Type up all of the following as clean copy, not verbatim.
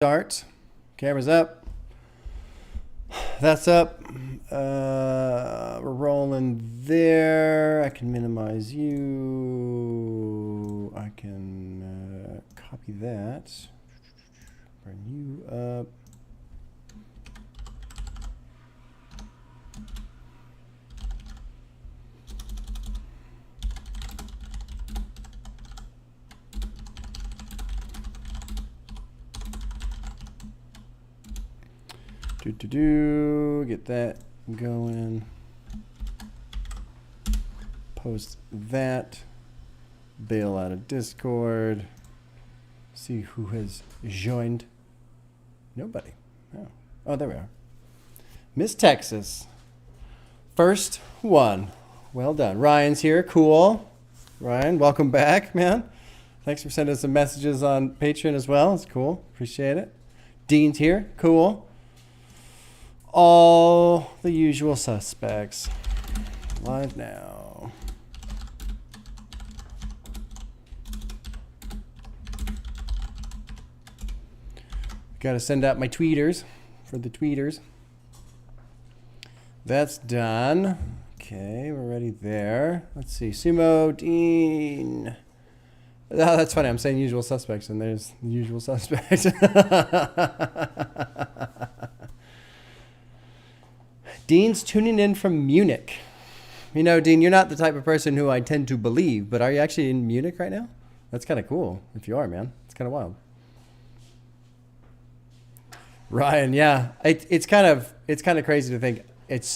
Start. Camera's up. That's up. We're rolling there. I can minimize you. I can copy that. Bring you up. Get that going. Post that. Bail out of Discord. See who has joined. Nobody. Oh, there we are. Miss Texas. First one. Well done. Ryan's here. Cool. Ryan, welcome back, man. Thanks for sending us some messages on Patreon as well. It's cool. Appreciate it. Dean's here. Cool. All the usual suspects. Live now. Got to send out my tweeters for the tweeters. That's done. Okay, we're ready there. Let's see. Sumo, Dean. Oh, that's funny. I'm saying usual suspects, and there's the usual suspects. Dean's tuning in from Munich. You know, Dean, you're not the type of person who I tend to believe, but are you actually in Munich right now? That's kind of cool. If you are, man, it's kind of wild. Ryan, yeah, it's kind of crazy to think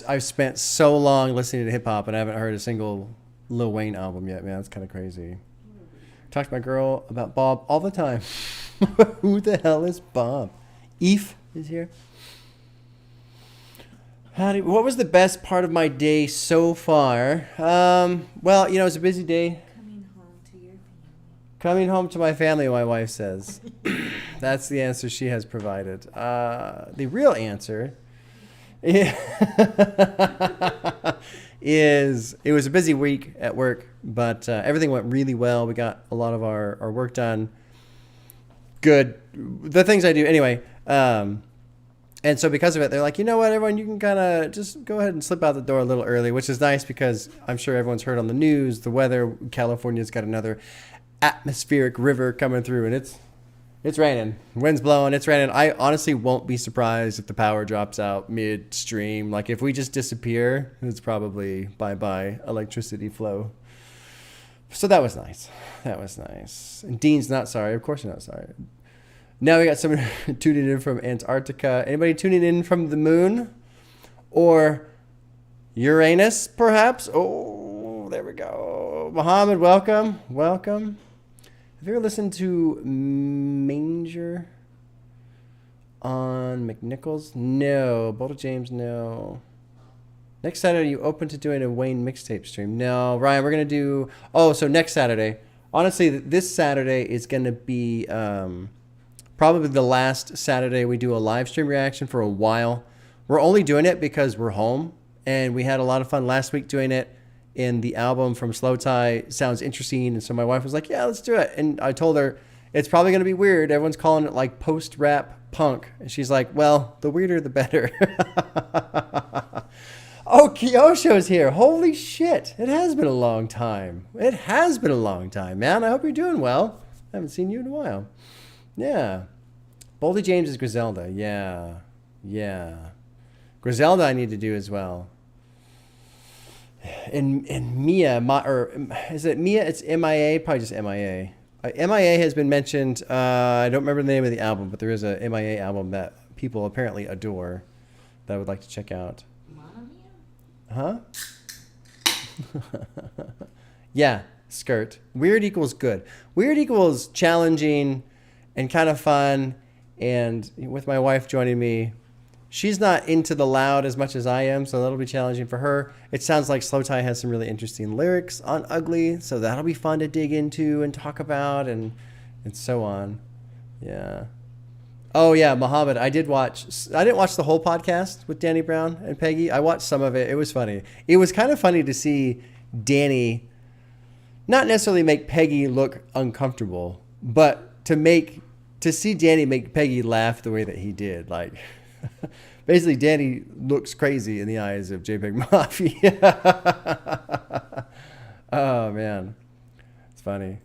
I've spent so long listening to hip hop and I haven't heard a single Lil Wayne album yet, man. It's kind of crazy. Talk to my girl about Bob all the time. Who the hell is Bob? Eve is here. What was the best part of my day so far? Well, you know, it was a busy day. Coming home to your family. Coming home to my family, my wife says. That's the answer she has provided. The real answer is it was a busy week at work, but everything went really well. We got a lot of our work done. Good. The things I do anyway. And so because of it, they're like, you know what, everyone, you can kind of just go ahead and slip out the door a little early, which is nice because I'm sure everyone's heard on the news, the weather, California's got another atmospheric river coming through, and it's raining. Wind's blowing, it's raining. I honestly won't be surprised if the power drops out midstream. Like if we just disappear, it's probably bye-bye electricity flow. So that was nice. That was nice. And Dean's not sorry. Of course you're not sorry. Now we got someone tuning in from Antarctica. Anybody tuning in from the moon? Or Uranus, perhaps? Oh, there we go. Muhammad, welcome. Welcome. Have you ever listened to Manger on McNichols? No. Boulder James, no. Next Saturday, you open to doing a Wayne mixtape stream? No. Ryan, we're going to do... Oh, so next Saturday. Honestly, this Saturday is going to be... probably the last Saturday we do a live stream reaction for a while. We're only doing it because we're home, and we had a lot of fun last week doing it. And the album from Slow Tie sounds interesting, and so my wife was like, yeah, let's do it. And I told her, it's probably going to be weird. Everyone's calling it like post-rap punk. And she's like, well, the weirder the better. Oh, Kyosho's here. Holy shit. It has been a long time. It has been a long time, man. I hope you're doing well. I haven't seen you in a while. Yeah. Boldy James is Griselda. Yeah. Yeah. Griselda I need to do as well. And Mia, or is it Mia? It's MIA, probably just MIA. MIA has been mentioned. I don't remember the name of the album, but there is a MIA album that people apparently adore that I would like to check out. Huh? Yeah, skirt. Weird equals good. Weird equals challenging and kind of fun. And with my wife joining me, she's not into the loud as much as I am, so that'll be challenging for her. It sounds like Slow Tie has some really interesting lyrics on Ugly, so that'll be fun to dig into and talk about and so on. Yeah. Oh, yeah, Muhammad, I didn't watch the whole podcast with Danny Brown and Peggy. I watched some of it. It was funny. It was kind of funny to see Danny not necessarily make Peggy look uncomfortable, but to make to see Danny make Peggy laugh the way that he did, like basically Danny looks crazy in the eyes of JPEG Mafia. Oh man, it's funny.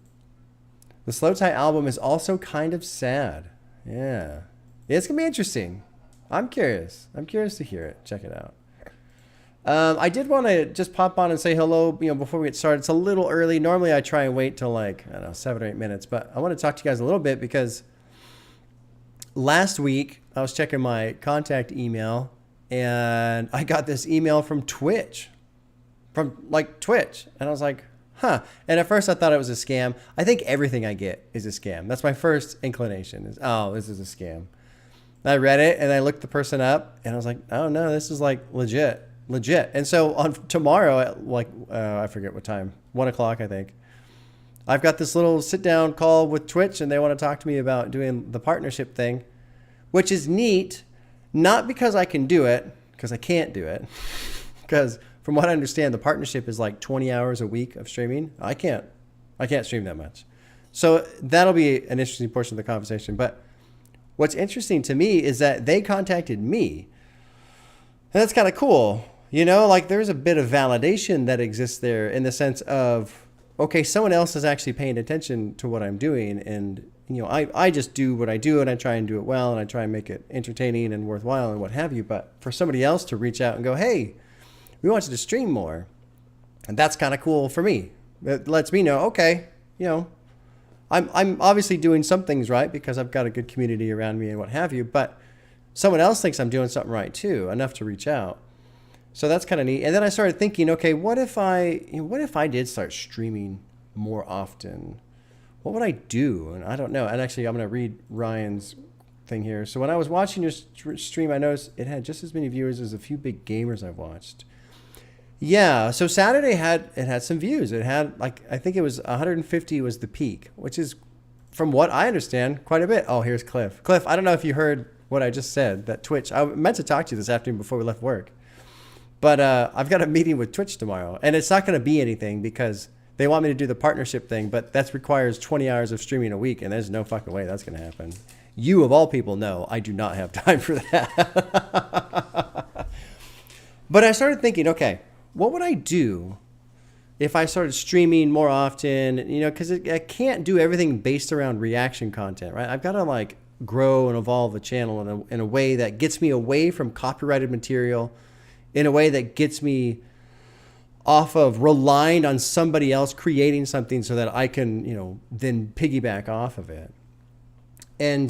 The Slow Tie album is also kind of sad. Yeah, it's gonna be interesting. I'm curious to hear it. Check it out. I did want to just pop on and say hello, before we get started. It's a little early. Normally I try and wait till 7 or 8 minutes, but I want to talk to you guys a little bit because last week I was checking my contact email and I got this email from Twitch. And I was like, huh. And at first I thought it was a scam. I think everything I get is a scam. That's my first inclination is, oh, this is a scam. And I read it and I looked the person up and I was like, oh no, this is like legit. And so on tomorrow at I forget what time, 1:00, I think, I've got this little sit down call with Twitch and they want to talk to me about doing the partnership thing, which is neat. Not because I can do it, because I can't do it. Because from what I understand, the partnership is like 20 hours a week of streaming. I can't stream that much. So that'll be an interesting portion of the conversation. But what's interesting to me is that they contacted me. And that's kind of cool. There's a bit of validation that exists there in the sense of, okay, someone else is actually paying attention to what I'm doing. And, I just do what I do and I try and do it well and I try and make it entertaining and worthwhile and what have you. But for somebody else to reach out and go, hey, we want you to stream more. And that's kind of cool for me. It lets me know, okay, I'm obviously doing some things right because I've got a good community around me and what have you. But someone else thinks I'm doing something right too, enough to reach out. So that's kind of neat. And then I started thinking, okay, what if I did start streaming more often? What would I do? And I don't know. And actually, I'm going to read Ryan's thing here. So when I was watching your stream, I noticed it had just as many viewers as a few big gamers I've watched. Yeah. So Saturday had some views. It had I think it was 150 was the peak, which is, from what I understand, quite a bit. Oh, here's Cliff. Cliff, I don't know if you heard what I just said, that Twitch, I meant to talk to you this afternoon before we left work, but I've got a meeting with Twitch tomorrow and it's not going to be anything because they want me to do the partnership thing, but that requires 20 hours of streaming a week and there's no fucking way that's going to happen. You of all people know I do not have time for that. But I started thinking, okay, what would I do if I started streaming more often, because I can't do everything based around reaction content, right? I've got to grow and evolve the channel in a way that gets me away from copyrighted material, in a way that gets me off of relying on somebody else creating something so that I can, then piggyback off of it. And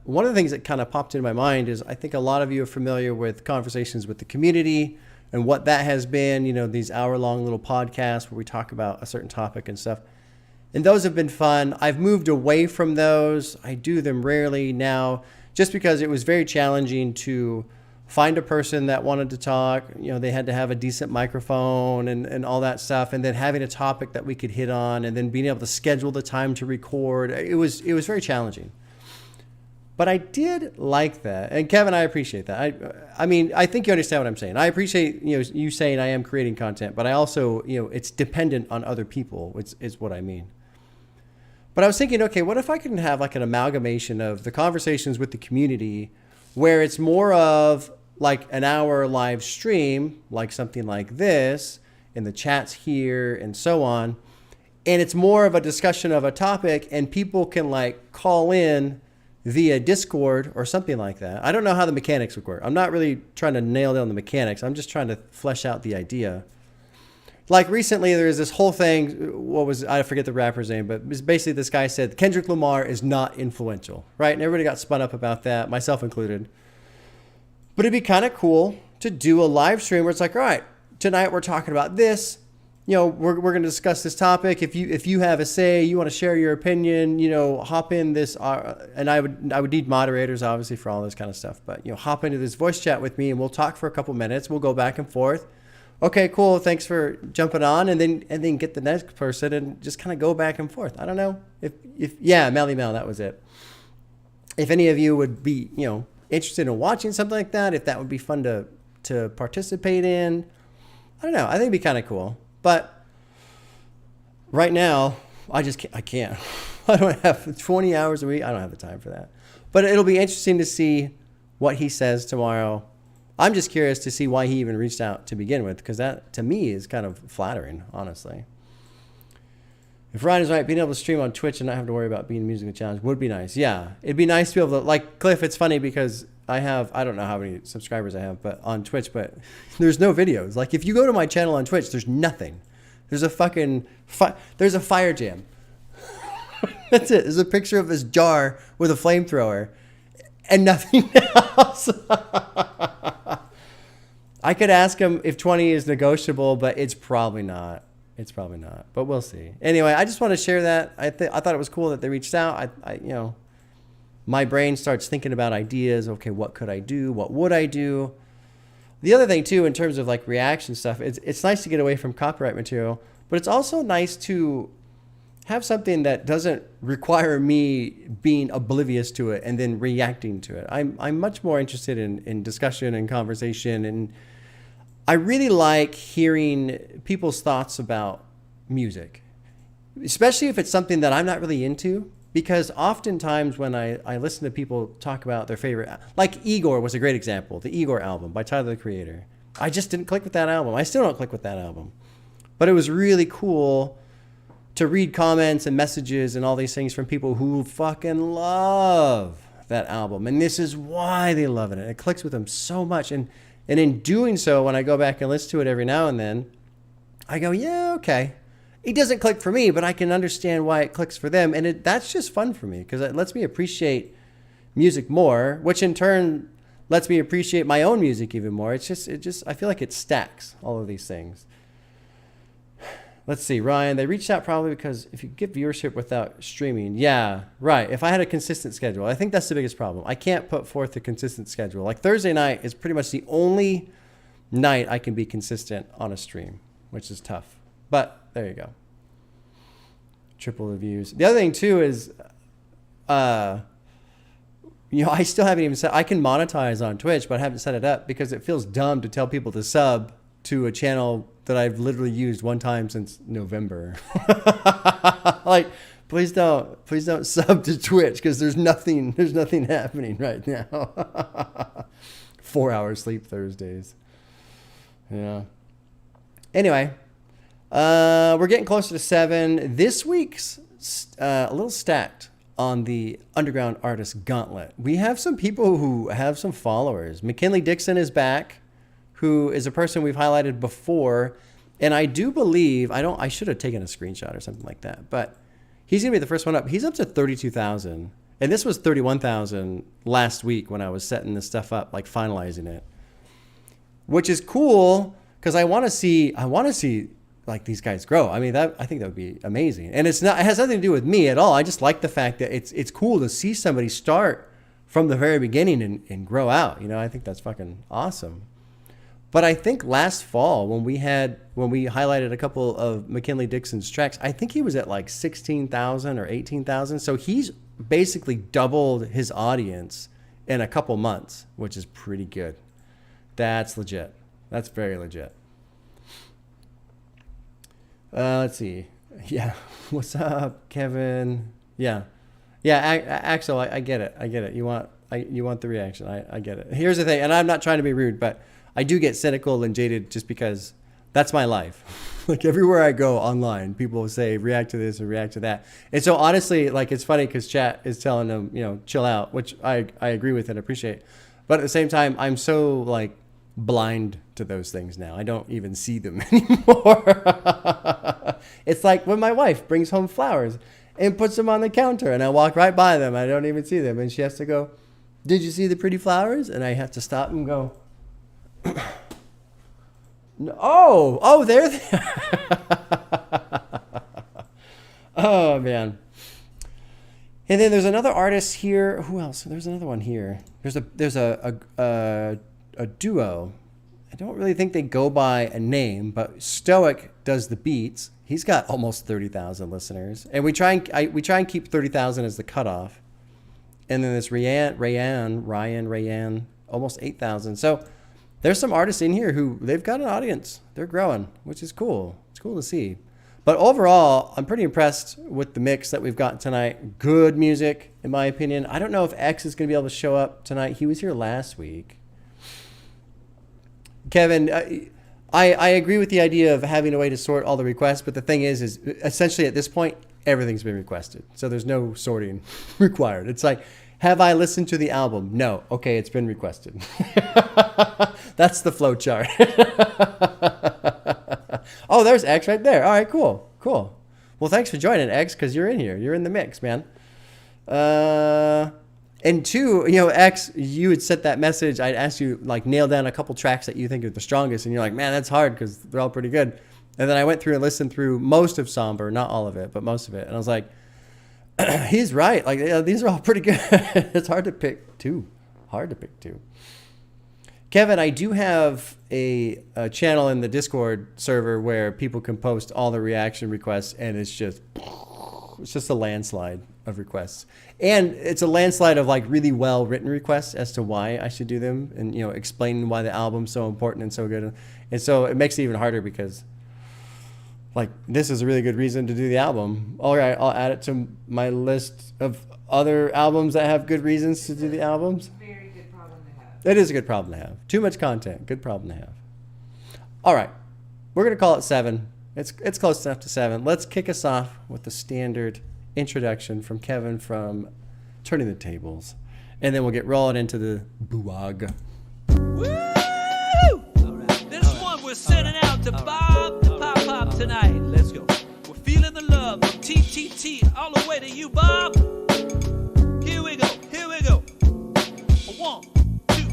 one of the things that kind of popped into my mind is I think a lot of you are familiar with Conversations with the Community and what that has been, these hour-long little podcasts where we talk about a certain topic and stuff. And those have been fun. I've moved away from those. I do them rarely now just because it was very challenging to find a person that wanted to talk. They had to have a decent microphone and all that stuff. And then having a topic that we could hit on and then being able to schedule the time to record. It was very challenging. But I did like that. And Kevin, I appreciate that. I mean, I think you understand what I'm saying. I appreciate, you saying I am creating content, but I also, it's dependent on other people, is what I mean. But I was thinking, okay, what if I can have an amalgamation of the Conversations with the Community where it's more of an hour live stream, like something like this, and the chats here and so on. And it's more of a discussion of a topic and people can call in via Discord or something like that. I don't know how the mechanics would work. I'm not really trying to nail down the mechanics. I'm just trying to flesh out the idea. Recently, there was this whole thing, I forget the rapper's name, but it was basically this guy said Kendrick Lamar is not influential, right? And everybody got spun up about that, myself included. But it'd be kind of cool to do a live stream where it's all right, tonight we're talking about this. We're going to discuss this topic. If you have a say, you want to share your opinion, hop in this. And I would need moderators, obviously, for all this kind of stuff. But, hop into this voice chat with me and we'll talk for a couple minutes. We'll go back and forth. Okay, cool. Thanks for jumping on. And then get the next person and just kind of go back and forth. I don't know. Yeah, Melly Mel, that was it. If any of you would be, interested in watching something like that, if that would be fun to participate in, I don't know. I think it'd be kind of cool. But right now, I can't. I don't have 20 hours a week. I don't have the time for that. But it'll be interesting to see what he says tomorrow. I'm just curious to see why he even reached out to begin with, because that, to me, is kind of flattering, honestly. If Ryan is right, being able to stream on Twitch and not have to worry about being musically challenged would be nice. Yeah, it'd be nice to be able to, like, Cliff, it's funny because I don't know how many subscribers I have, but on Twitch, but there's no videos. Like, if you go to my channel on Twitch, there's nothing. There's a fucking, there's a fire jam. That's it. There's a picture of this jar with a flamethrower and nothing else. I could ask him if 20 is negotiable, but it's probably not. It's probably not, but we'll see. Anyway, I just want to share that. I thought it was cool that they reached out. My brain starts thinking about ideas. Okay, what could I do? What would I do? The other thing too, in terms of like reaction stuff, it's nice to get away from copyright material, but it's also nice to have something that doesn't require me being oblivious to it and then reacting to it. I'm much more interested in discussion and conversation, and I really like hearing people's thoughts about music, especially if it's something that I'm not really into, because oftentimes when I listen to people talk about their favorite, like Igor was a great example, the Igor album by Tyler, the Creator. I just didn't click with that album. I still don't click with that album. But it was really cool to read comments and messages and all these things from people who fucking love that album. And this is why they love it. It clicks with them so much. And in doing so, when I go back and listen to it every now and then, I go, yeah, okay. It doesn't click for me, but I can understand why it clicks for them. And that's just fun for me because it lets me appreciate music more, which in turn lets me appreciate my own music even more. It just I feel like it stacks all of these things. Let's see, Ryan, they reached out probably because if you get viewership without streaming, yeah, right. If I had a consistent schedule, I think that's the biggest problem. I can't put forth a consistent schedule. Like Thursday night is pretty much the only night I can be consistent on a stream, which is tough. But there you go. Triple the views. The other thing too is, I still haven't even set, I can monetize on Twitch, but I haven't set it up because it feels dumb to tell people to sub to a channel that I've literally used one time since November. Like, please don't sub to Twitch because there's nothing happening right now. 4 hours sleep Thursdays. Yeah. Anyway, we're getting closer to 7. This week's a little stacked on the underground artist Gauntlet. We have some people who have some followers. McKinley Dixon is back, who is a person we've highlighted before. And I do believe, I should have taken a screenshot or something like that, but he's going to be the first one up. He's up to 32,000. And this was 31,000 last week when I was setting this stuff up, like finalizing it, which is cool because I want to see like these guys grow. I mean, I think that would be amazing. And it has nothing to do with me at all. I just like the fact that it's cool to see somebody start from the very beginning and grow out. I think that's fucking awesome. But I think last fall when we highlighted a couple of McKinley Dixon's tracks, I think he was at like 16,000 or 18,000. So he's basically doubled his audience in a couple months, which is pretty good. That's legit. That's very legit. Let's see. Yeah. What's up, Kevin? Yeah. Axel, I get it. You want the reaction. I get it. Here's the thing, and I'm not trying to be rude, but I do get cynical and jaded just because that's my life. Like everywhere I go online, people will say, react to this or react to that. And so honestly, like it's funny because chat is telling them, chill out, which I agree with and appreciate. But at the same time, I'm so like blind to those things now. I don't even see them anymore. It's like when my wife brings home flowers and puts them on the counter and I walk right by them. I don't even see them. And she has to go, did you see the pretty flowers? And I have to stop and go, oh, they're there. Oh man. And then there's another artist here. Who else? There's another one here. There's a duo. I don't really think they go by a name, but Stoic does the beats. He's got almost 30,000 listeners, and we try and keep 30,000 as the cutoff. And then this Rayanne, almost 8,000. So there's some artists in here who they've got an audience. They're growing, which is cool. It's cool to see. But overall, I'm pretty impressed with the mix that we've got tonight. Good music, in my opinion. I don't know if X is going to be able to show up tonight. He was here last week. Kevin, I agree with the idea of having a way to sort all the requests, but the thing is essentially at this point, everything's been requested. So there's no sorting required. It's like, have I listened to the album? No. Okay, it's been requested. That's the flow chart. Oh, there's X right there. All right, cool. Well, thanks for joining, X, because you're in here. You're in the mix, man. And two, X, you had sent that message. I'd asked you, nail down a couple tracks that you think are the strongest. And you're like, man, that's hard because they're all pretty good. And then I went through and listened through most of Somber, not all of it, but most of it. And I was like, he's right. These are all pretty good. It's hard to pick two. Kevin, I do have a channel in the Discord server where people can post all the reaction requests, and it's just a landslide of requests. And it's a landslide of really well written requests as to why I should do them, and explaining why the album's so important and so good. And so it makes it even harder because this is a really good reason to do the album. All right, I'll add it to my list of other albums that have good reasons to do the albums. Very good problem to have. It is a good problem to have. Too much content, good problem to have. All right, we're going to call it 7. It's close enough to 7. Let's kick us off with the standard introduction from Kevin from Turning the Tables. And then we'll get rolling into the BUAG. Woo! All right. This one we're sending out to Bob the Pop tonight. Let's go. We're feeling the love of TTT all the way to you, Bob. Here we go. 1, 2,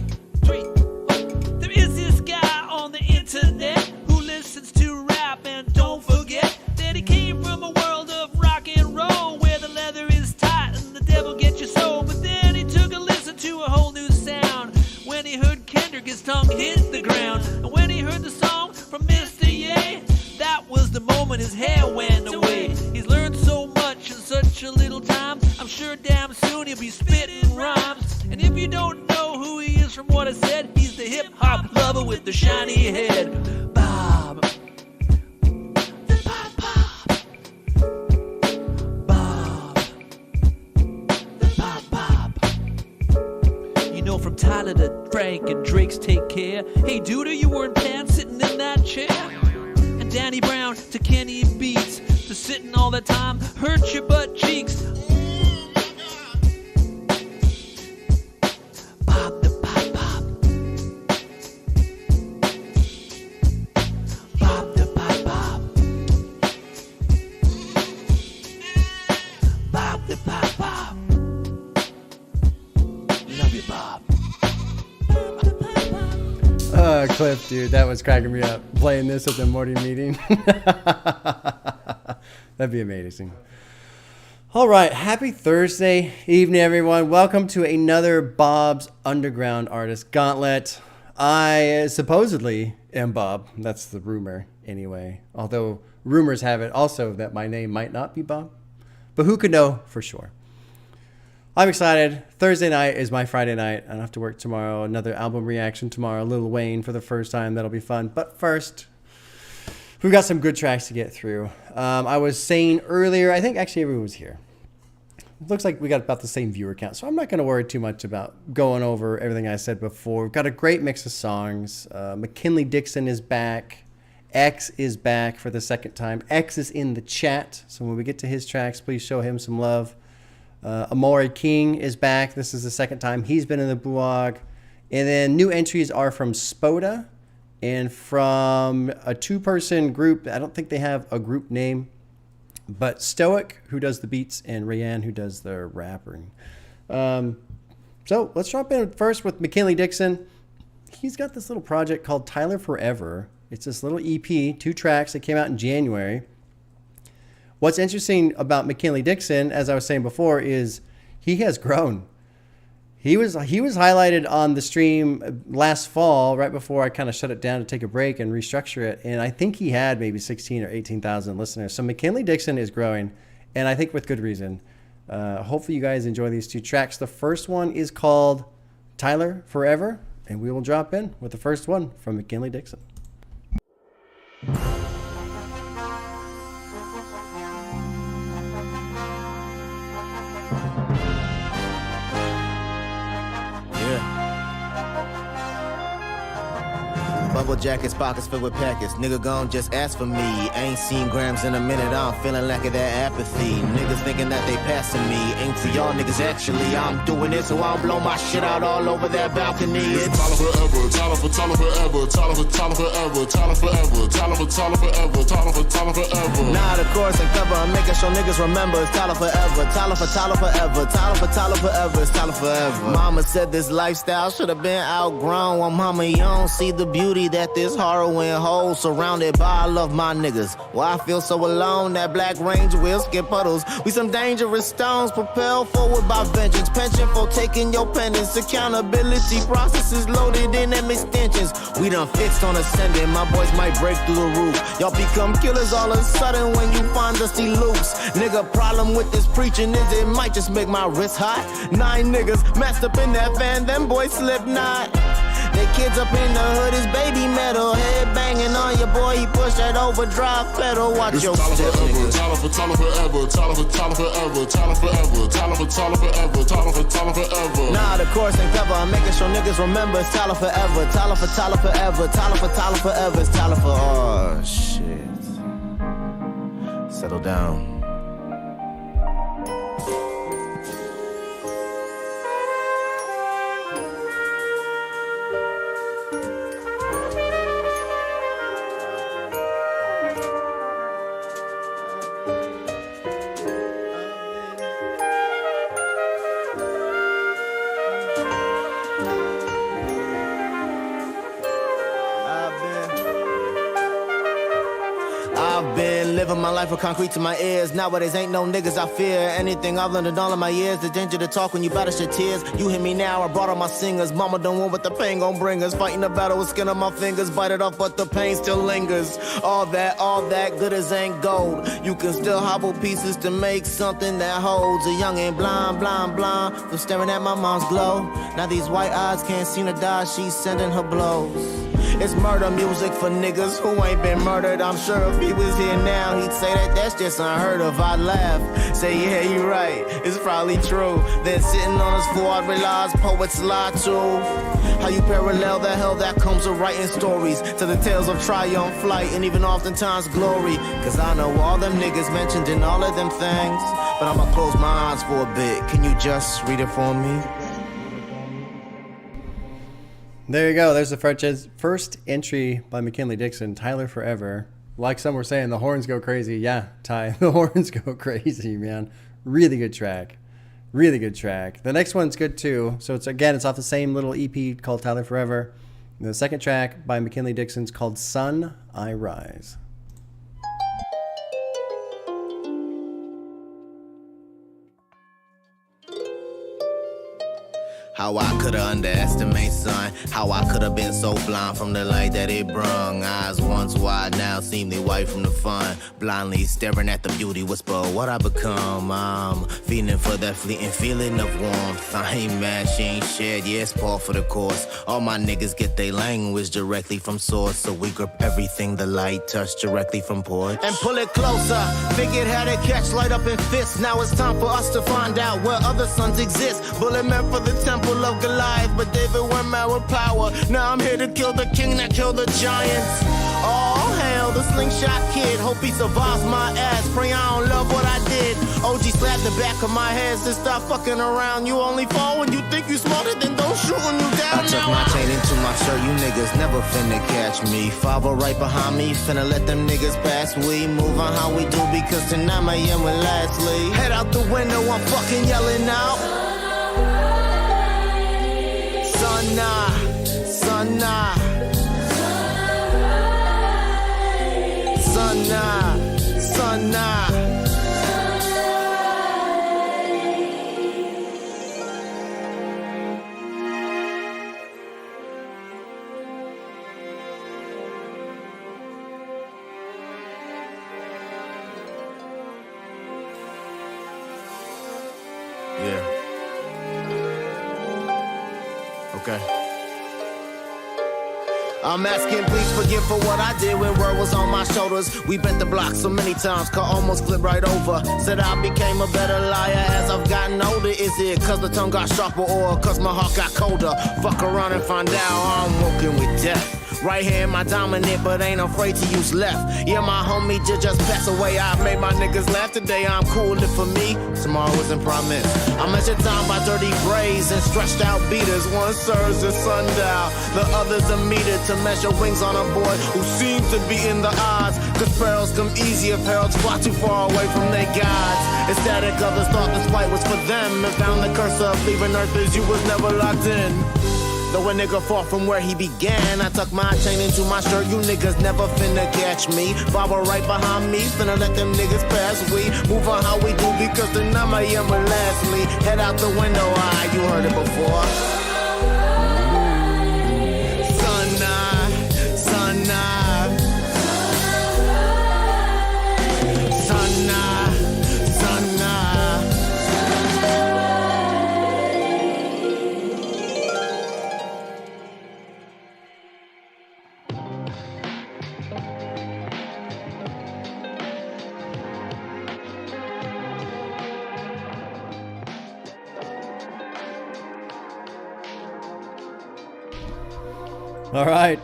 3, 4. There is this guy on the internet who listens to rap, and don't forget that he came from a world of rock and roll where the leather is tight and the devil gets your soul. But then he took a listen to a whole new sound when he heard Kendrick, his tongue hit the ground. And when he heard the song from Mr. Ye, that was the moment his hair went away. He's learned so much in such a little time. I'm sure damn soon he'll be spitting rhymes. And if you don't know who he is from what I said, he's the hip-hop lover with the shiny head. Bob. The Pop. Bob. The Pop. You know, from Tyler to Frank and Drake's Take Care. Hey, dude, are you wearing pants sitting in that chair? And Danny Brown to Kenny Beats to sitting all the time hurt your butt cheeks. Bob the Pop. Bob the Pop. Bob the Pop. Love you, Bob. Cliff, dude, that was cracking me up. Playing this at the morning meeting. That'd be amazing. All right, happy Thursday evening, everyone. Welcome to another Bob's Underground Artist Gauntlet. I supposedly am Bob. That's the rumor, anyway. Although rumors have it also that my name might not be Bob. But who could know for sure? I'm excited. Thursday night is my Friday night. I don't have to work tomorrow. Another album reaction tomorrow. Lil Wayne for the first time. That'll be fun. But first, we've got some good tracks to get through. I was saying earlier, I think actually everyone was here. It looks like we got about the same viewer count. So I'm not going to worry too much about going over everything I said before. We've got a great mix of songs. McKinley Dixon is back. X is back for the second time. X is in the chat. So when we get to his tracks, please show him some love. Amore King is back. This is the second time he's been in the BUAG. And then new entries are from Spoda and from a 2-person group. I don't think they have a group name, but Stoic, who does the beats, and Rayanne, who does the rapping. So let's jump in first with McKinley Dixon. He's got this little project called Tyler Forever. It's this little EP, 2 tracks that came out in January. What's interesting about McKinley Dixon, as I was saying before, is he has grown. He was highlighted on the stream last fall, right before I kind of shut it down to take a break and restructure it. And I think he had maybe 16 or 18,000 listeners. So McKinley Dixon is growing, and I think with good reason. Hopefully you guys enjoy these 2 tracks. The first one is called Tyler Forever, and we will drop in with the first one from McKinley Dixon. Bubble jackets, pockets filled with packets. Nigga gon' just ask for me. Ain't seen grams in a minute, I'm feeling lack of that apathy. Niggas thinking that they passing me. Ain't for y'all niggas actually. I'm doing it so I don't blow my shit out all over that balcony. It's Tyler forever, Tyler forever, Tyler forever, Tyler forever, Tyler forever, Tyler forever. Nah, the chorus and cover, I'm making sure niggas remember it's Tyler forever, Tyler forever, Tyler forever, it's Tyler forever. Mama said this lifestyle should have been outgrown. Well, mama, you don't see the beauty that this heroin holds. Surrounded by I love my niggas. Why I feel so alone, that black range will skip puddles. We some dangerous stones, propelled forward by vengeance. Pension for taking your penance. Accountability processes loaded in them extensions. We done fixed on ascending, my boys might break through the roof. Y'all become killers all of a sudden when you find us loose. Nigga, problem with this preaching is it might just make my wrist hot. 9 niggas messed up in that van, them boys slip knot. They kids up in the hood is baby metal. Head banging on your boy, he push that overdrive pedal. Watch your step, nigga. Tyler forever, Tyler forever, Tyler forever, Tyler forever. Nah, the chorus and cover, I'm making sure niggas remember it's Tyler forever, Tyler forever, Tyler forever, it's Tyler for, oh shit. Settle down. I've been living my life with concrete to my ears. Nowadays ain't no niggas I fear. Anything I've learned in all of my years, the danger to talk when you banish your tears. You hear me now, I brought all my singers. Mama don't want what the pain gon' bring us. Fighting the battle with skin on my fingers. Bite it off but the pain still lingers. All that good as ain't gold. You can still hobble pieces to make something that holds. A youngin' blind from staring at my mom's glow. Now these white eyes can't seem to die, she's sending her blows. It's murder music for niggas who ain't been murdered. I'm sure if he was here now, he'd say that that's just unheard of. I'd laugh, say yeah, you right, it's probably true. Then sitting on his floor, I realize poets lie too. How you parallel the hell that comes with writing stories to the tales of triumph, flight, and even oftentimes glory. Cause I know all them niggas mentioned in all of them things, but I'ma close my eyes for a bit. Can you just read it for me? There you go. There's the first entry by McKinley Dixon, Tyler Forever. Like some were saying, the horns go crazy. Yeah, Ty, the horns go crazy, man. Really good track. Really good track. The next one's good too. So it's off the same little EP called Tyler Forever. And the second track by McKinley Dixon's called Sun I Rise. How I coulda underestimated, son. How I coulda been so blind from the light that it brung. Eyes once wide, now seem they white from the fun. Blindly staring at the beauty, whisper what I become. I'm feeling for that fleeting feeling of warmth. I ain't mad, she ain't shared, yeah, it's par for the course. All my niggas get their language directly from source. So we grip everything the light touch directly from porch. And pull it closer, figured how to catch light up in fists. Now it's time for us to find out where other suns exist. Bullet meant for the temple of Goliath, but David went mad with power. Now I'm here to kill the king that killed the giants. All hail the slingshot kid. Hope he survives my ass. Pray I don't love what I did. OG slapped the back of my head. Said stop fucking around. You only fall when you think you smarter than those shooting you down. I took my chain into my shirt. You niggas never finna catch me. Father right behind me. Finna let them niggas pass. We move on how we do because tonight my end will lastly. Head out the window. I'm fucking yelling out. Sunna. Yeah. Okay. I'm asking please forgive for what I did when word was on my shoulders. We bent the block so many times, could almost flip right over. Said I became a better liar as I've gotten older. Is it cause the tongue got sharper or cause my heart got colder? Fuck around and find out I'm walking with death. Right hand my dominant, but ain't afraid to use left. Yeah, my homie just passed away. I made my niggas laugh today. I'm cool if for me, tomorrow isn't promised. I measure time by dirty braids and stretched out beaters. One serves as sundial, the other's a meter to measure wings on a boy who seems to be in the odds. Cause perils come easy if heralds fly too far away from their gods. Ecstatic others thought this fight was for them and found the curse of leaving earth as you was never locked in. Though a nigga fought from where he began, I tuck my chain into my shirt. You niggas never finna catch me. Baba right behind me, finna let them niggas pass. We move on how we do because the number will lastly. Head out the window, you heard it before. All right,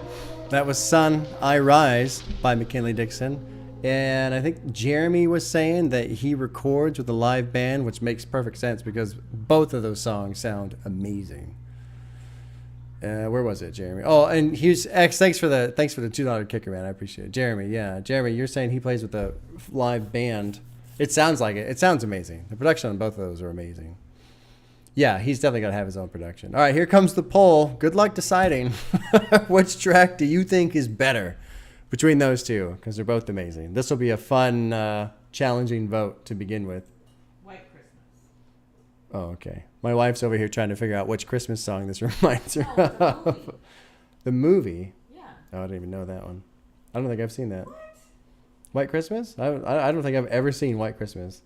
that was Sun, I Rise by McKinley Dixon. And I think Jeremy was saying that he records with a live band, which makes perfect sense because both of those songs sound amazing. Where was it, Jeremy? Oh, and here's X. Thanks for the $2 kicker, man. I appreciate it. Jeremy, you're saying he plays with a live band. It sounds like it. It sounds amazing. The production on both of those are amazing. Yeah, he's definitely got to have his own production. All right, here comes the poll. Good luck deciding which track do you think is better between those two, because they're both amazing. This will be a fun, challenging vote to begin with. White Christmas. Oh, okay. My wife's over here trying to figure out which Christmas song this reminds her of. The movie? Yeah. Oh, I didn't even know that one. I don't think I've seen that. What? White Christmas? I don't think I've ever seen White Christmas.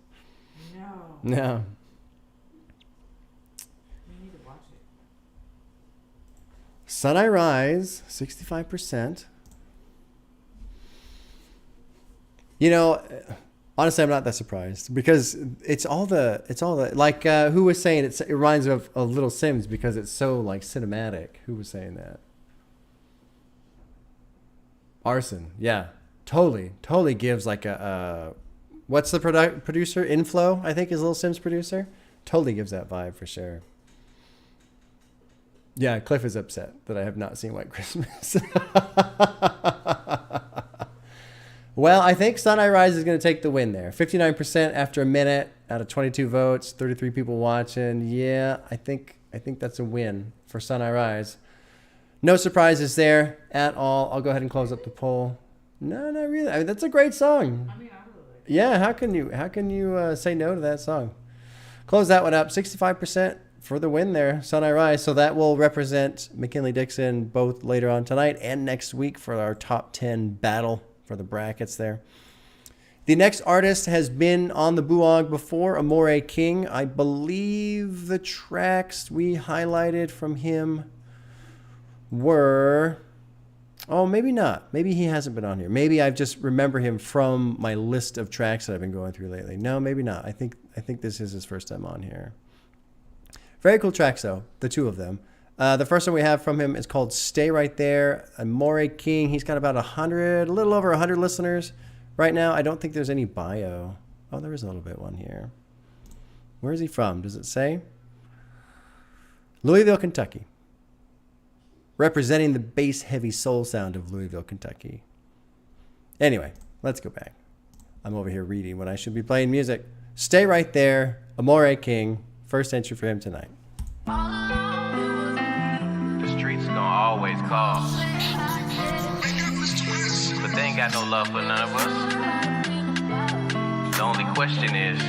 No. Sun I Rise, 65%. You know, honestly, I'm not that surprised because it's all the like who was saying it reminds me of Little Sims because it's so like cinematic. Who was saying that? Arson, yeah, totally gives like a what's the producer? Inflow, I think is Little Sims producer. Totally gives that vibe for sure. Yeah, Cliff is upset that I have not seen White Christmas. Well, I think Sun I Rise is going to take the win there. 59% after a minute out of 22 votes, 33 people watching. Yeah, I think that's a win for Sun I Rise. No surprises there at all. I'll go ahead and close up the poll. No, not really. I mean, that's a great song. I mean, I really like it. Yeah, how can you say no to that song? Close that one up. 65% for the win there, Sun I Rise. So that will represent McKinley Dixon both later on tonight and next week for our top 10 battle for the brackets there. The next artist has been on the BUAG before, Amore King. I believe the tracks we highlighted from him were... Oh, maybe not. Maybe he hasn't been on here. Maybe I just remember him from my list of tracks that I've been going through lately. No, maybe not. I think this is his first time on here. Very cool tracks, though, the two of them. The first one we have from him is called Stay Right There. Amore King, he's got about 100, a little over 100 listeners right now. I don't think there's any bio. Oh, there is a little bit one here. Where is he from? Does it say? Louisville, Kentucky. Representing the bass-heavy soul sound of Louisville, Kentucky. Anyway, let's go back. I'm over here reading when I should be playing music. Stay Right There, Amore King. First entry for him tonight. The streets gonna always call, but they ain't got no love for none of us. The only question is,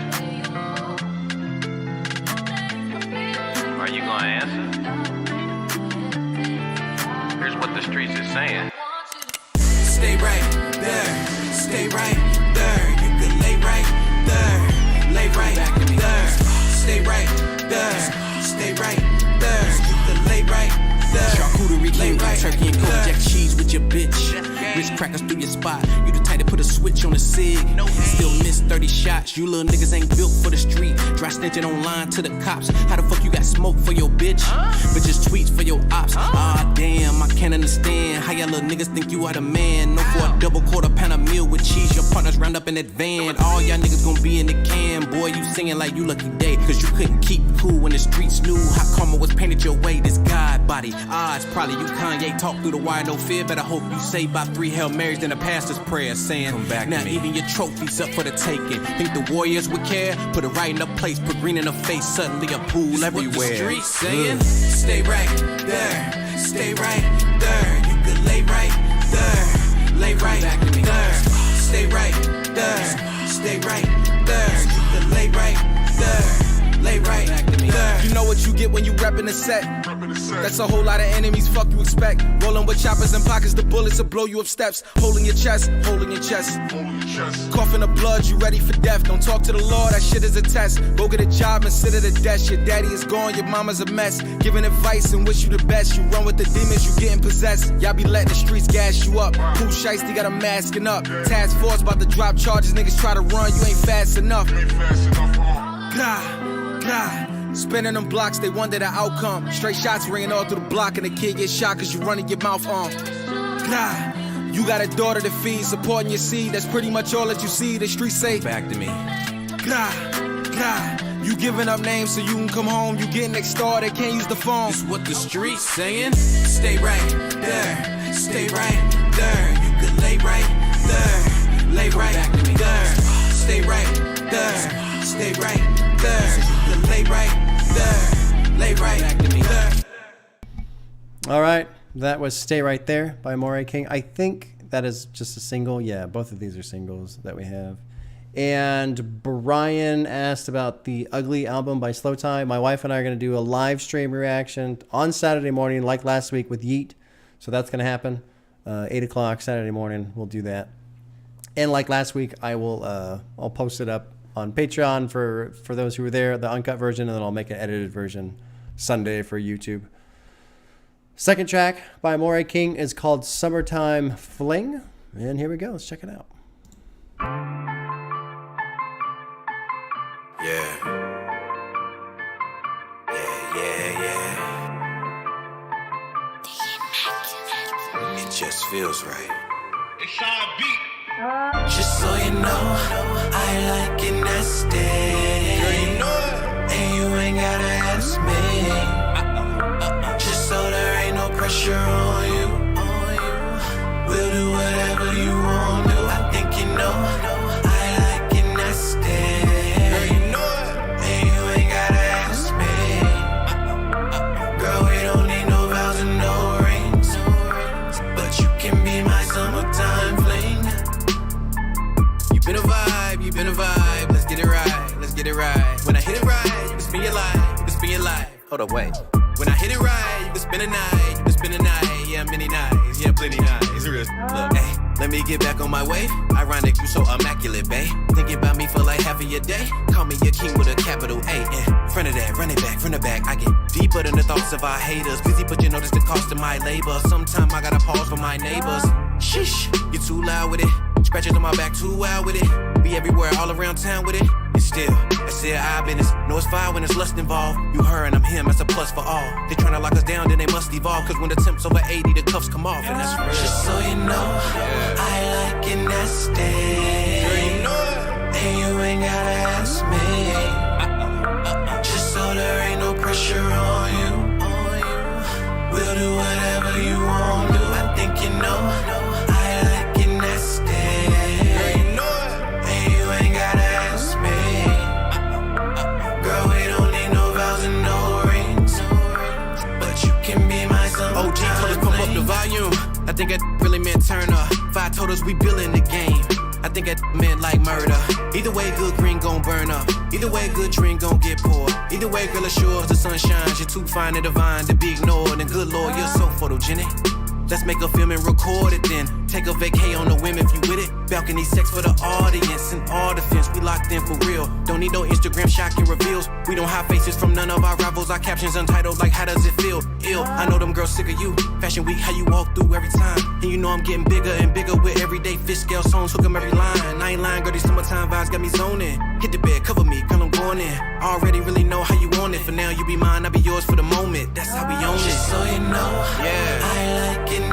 are you gonna answer? Here's what the streets is saying. Stay right there, stay right there. You can lay right there, lay right there. Stay right there, stay right there. You can lay right there. Charcuterie king, turkey and Kojak cheese with your bitch. Rich crackers through your spot. You the type to put a switch on the sig. Still miss 30 shots. You little niggas ain't built for the street. Dry snitching online to the cops. How the fuck you got smoke for your bitch? But just tweets for your ops. Ah damn, I can't can't understand how y'all little niggas think you are the man. No for a double quarter pound of meal with cheese, your partners round up in that van. All y'all niggas gon' be in the can. Boy, you singing like you lucky day, cause you couldn't keep cool when the streets knew how karma was painted your way. This God body, odds probably you Kanye talk through the wire, no fear. Better hope you say about 3 Hail Marys than a pastor's prayer saying, come back now even your trophies up for the taking. Think the Warriors would care? Put it right in the place, put green in the face, suddenly a pool everywhere. What the streets saying? Stay right there, stay right there. You could lay right there, lay right there. Stay right there, stay right there. You could lay right there, lay right there. You know what you get when you reppin' the set. That's a whole lot of enemies, fuck you expect. Rolling with choppers and pockets, the bullets will blow you up steps. Holding your chest, holding your chest. Coughing up blood, you ready for death. Don't talk to the Lord, that shit is a test. Go get a job and sit at a desk. Your daddy is gone, your mama's a mess. Giving advice and wish you the best. You run with the demons, you getting possessed. Y'all be letting the streets gas you up. Pooh Shiesty got a masking up. Task force about to drop charges, niggas try to run, you ain't fast enough. God. Spinning them blocks, they wonder the outcome. Straight shots ringing all through the block, and the kid gets shot cause you running your mouth on. God, you got a daughter to feed, supporting your seed. That's pretty much all that you see. The streets say, back to me. God, you giving up names so you can come home. You getting next door, they can't use the phone. This what the streets saying. Stay right there, stay right there. You could lay right there, lay right there. Stay right there, stay right there. You could lay right there, lay right there. All right, that was Stay Right There by Amore King. I think that is just a single. Yeah, both of these are singles that we have. And Brian asked about the Ugly album by Slow Tie. My wife and I are going to do a live stream reaction on Saturday morning, like last week with Yeet. So that's going to happen. 8 o'clock Saturday morning, we'll do that. And like last week, I'll post it up on Patreon for those who were there, the uncut version, and then I'll make an edited version Sunday for YouTube. Second track by Amore King is called Summertime Fling. And here we go. Let's check it out. It just feels right. It's Sean Beat. Just so you know, I like it nasty. Girl, you know it. And you ain't gotta ask me. Just so there ain't no pressure on you. We'll do whatever you want to. I think you know, I like it nasty. Girl, you know it. And you ain't gotta ask me. Girl, we don't need no vows and no rings. But you can be my summertime fling. You been a vibe, let's get it right, When I hit it right, you can spin your life, Hold up, wait. When I hit it right, you can spend a night, yeah, many nights, yeah, plenty nights, real. Look, hey, let me get back on my way. Ironic, you so immaculate, babe. Thinking about me for like half of your day. Call me your king with a capital A, and front of that, run it back, from the back. I get deeper than the thoughts of our haters. Busy, but you notice the cost of my labor. Sometimes I gotta pause for my neighbors. Sheesh, you too loud with it. Scratches on my back, too wild with it. Be everywhere, all around town with it. And still, I said our business. Know it's fire when it's lust involved. You her and I'm him, that's a plus for all. They tryna lock us down, then they must evolve. Cause when the temp's over 80, the cuffs come off. And that's real. Just so you know, I like it nasty. Girl, you know it. And you ain't gotta ask me. Just so there ain't no pressure on you. We'll do whatever you want to. I think you know. OG told us pump up the volume. I think that really meant turn up. 5 told us we building the game. I think that meant like murder. Either way, good green gon' burn up. Either way, good drink gon' get poured. Either way, girl, assure the sun shines. You're too fine and divine to be ignored. And good Lord, you're so photogenic. Let's make a film and record it then. Take a vacay on the whim if you with it. Balcony sex for the audience and all defense. We locked in for real. Don't need no Instagram shocking reveals. We don't hide faces from none of our rivals. Our captions untitled like how does it feel? Ill. I know them girls sick of you. Fashion week, how you walk through every time. And you know I'm getting bigger and bigger with everyday fish scale songs. Hook 'em every line. I ain't lying, girl, these summertime vibes got me zoning. Hit the bed, cover me, girl, I'm going in. I already really know how you want it. For now, you be mine, I'll be yours for the moment. That's how we own it. Just so you know, yeah. I like it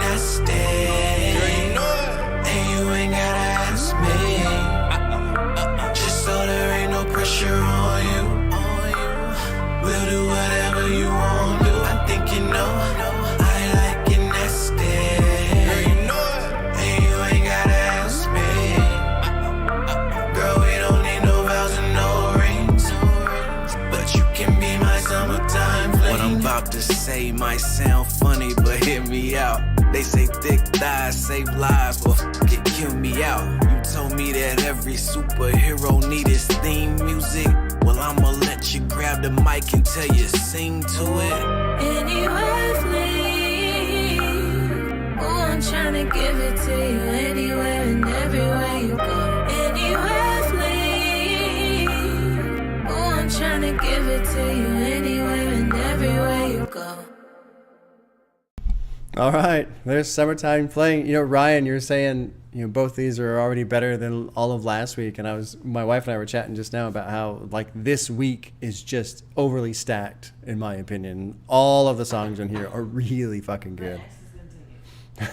funny, but hear me out. They say thick thighs save lives, but it kill me out. You told me that every superhero need his theme music. Well, I'ma let you grab the mic and tell you sing to it. Anywhere, flee. Oh, I'm trying to give it to you anywhere and everywhere you go. Anywhere, flee. Oh, I'm trying to give it to you anywhere and everywhere you go. All right, there's Summertime Fling. You know, Ryan, you're saying, you know, both these are already better than all of last week, and my wife and I were chatting just now about how like this week is just overly stacked in my opinion. All of the songs on here are really fucking good.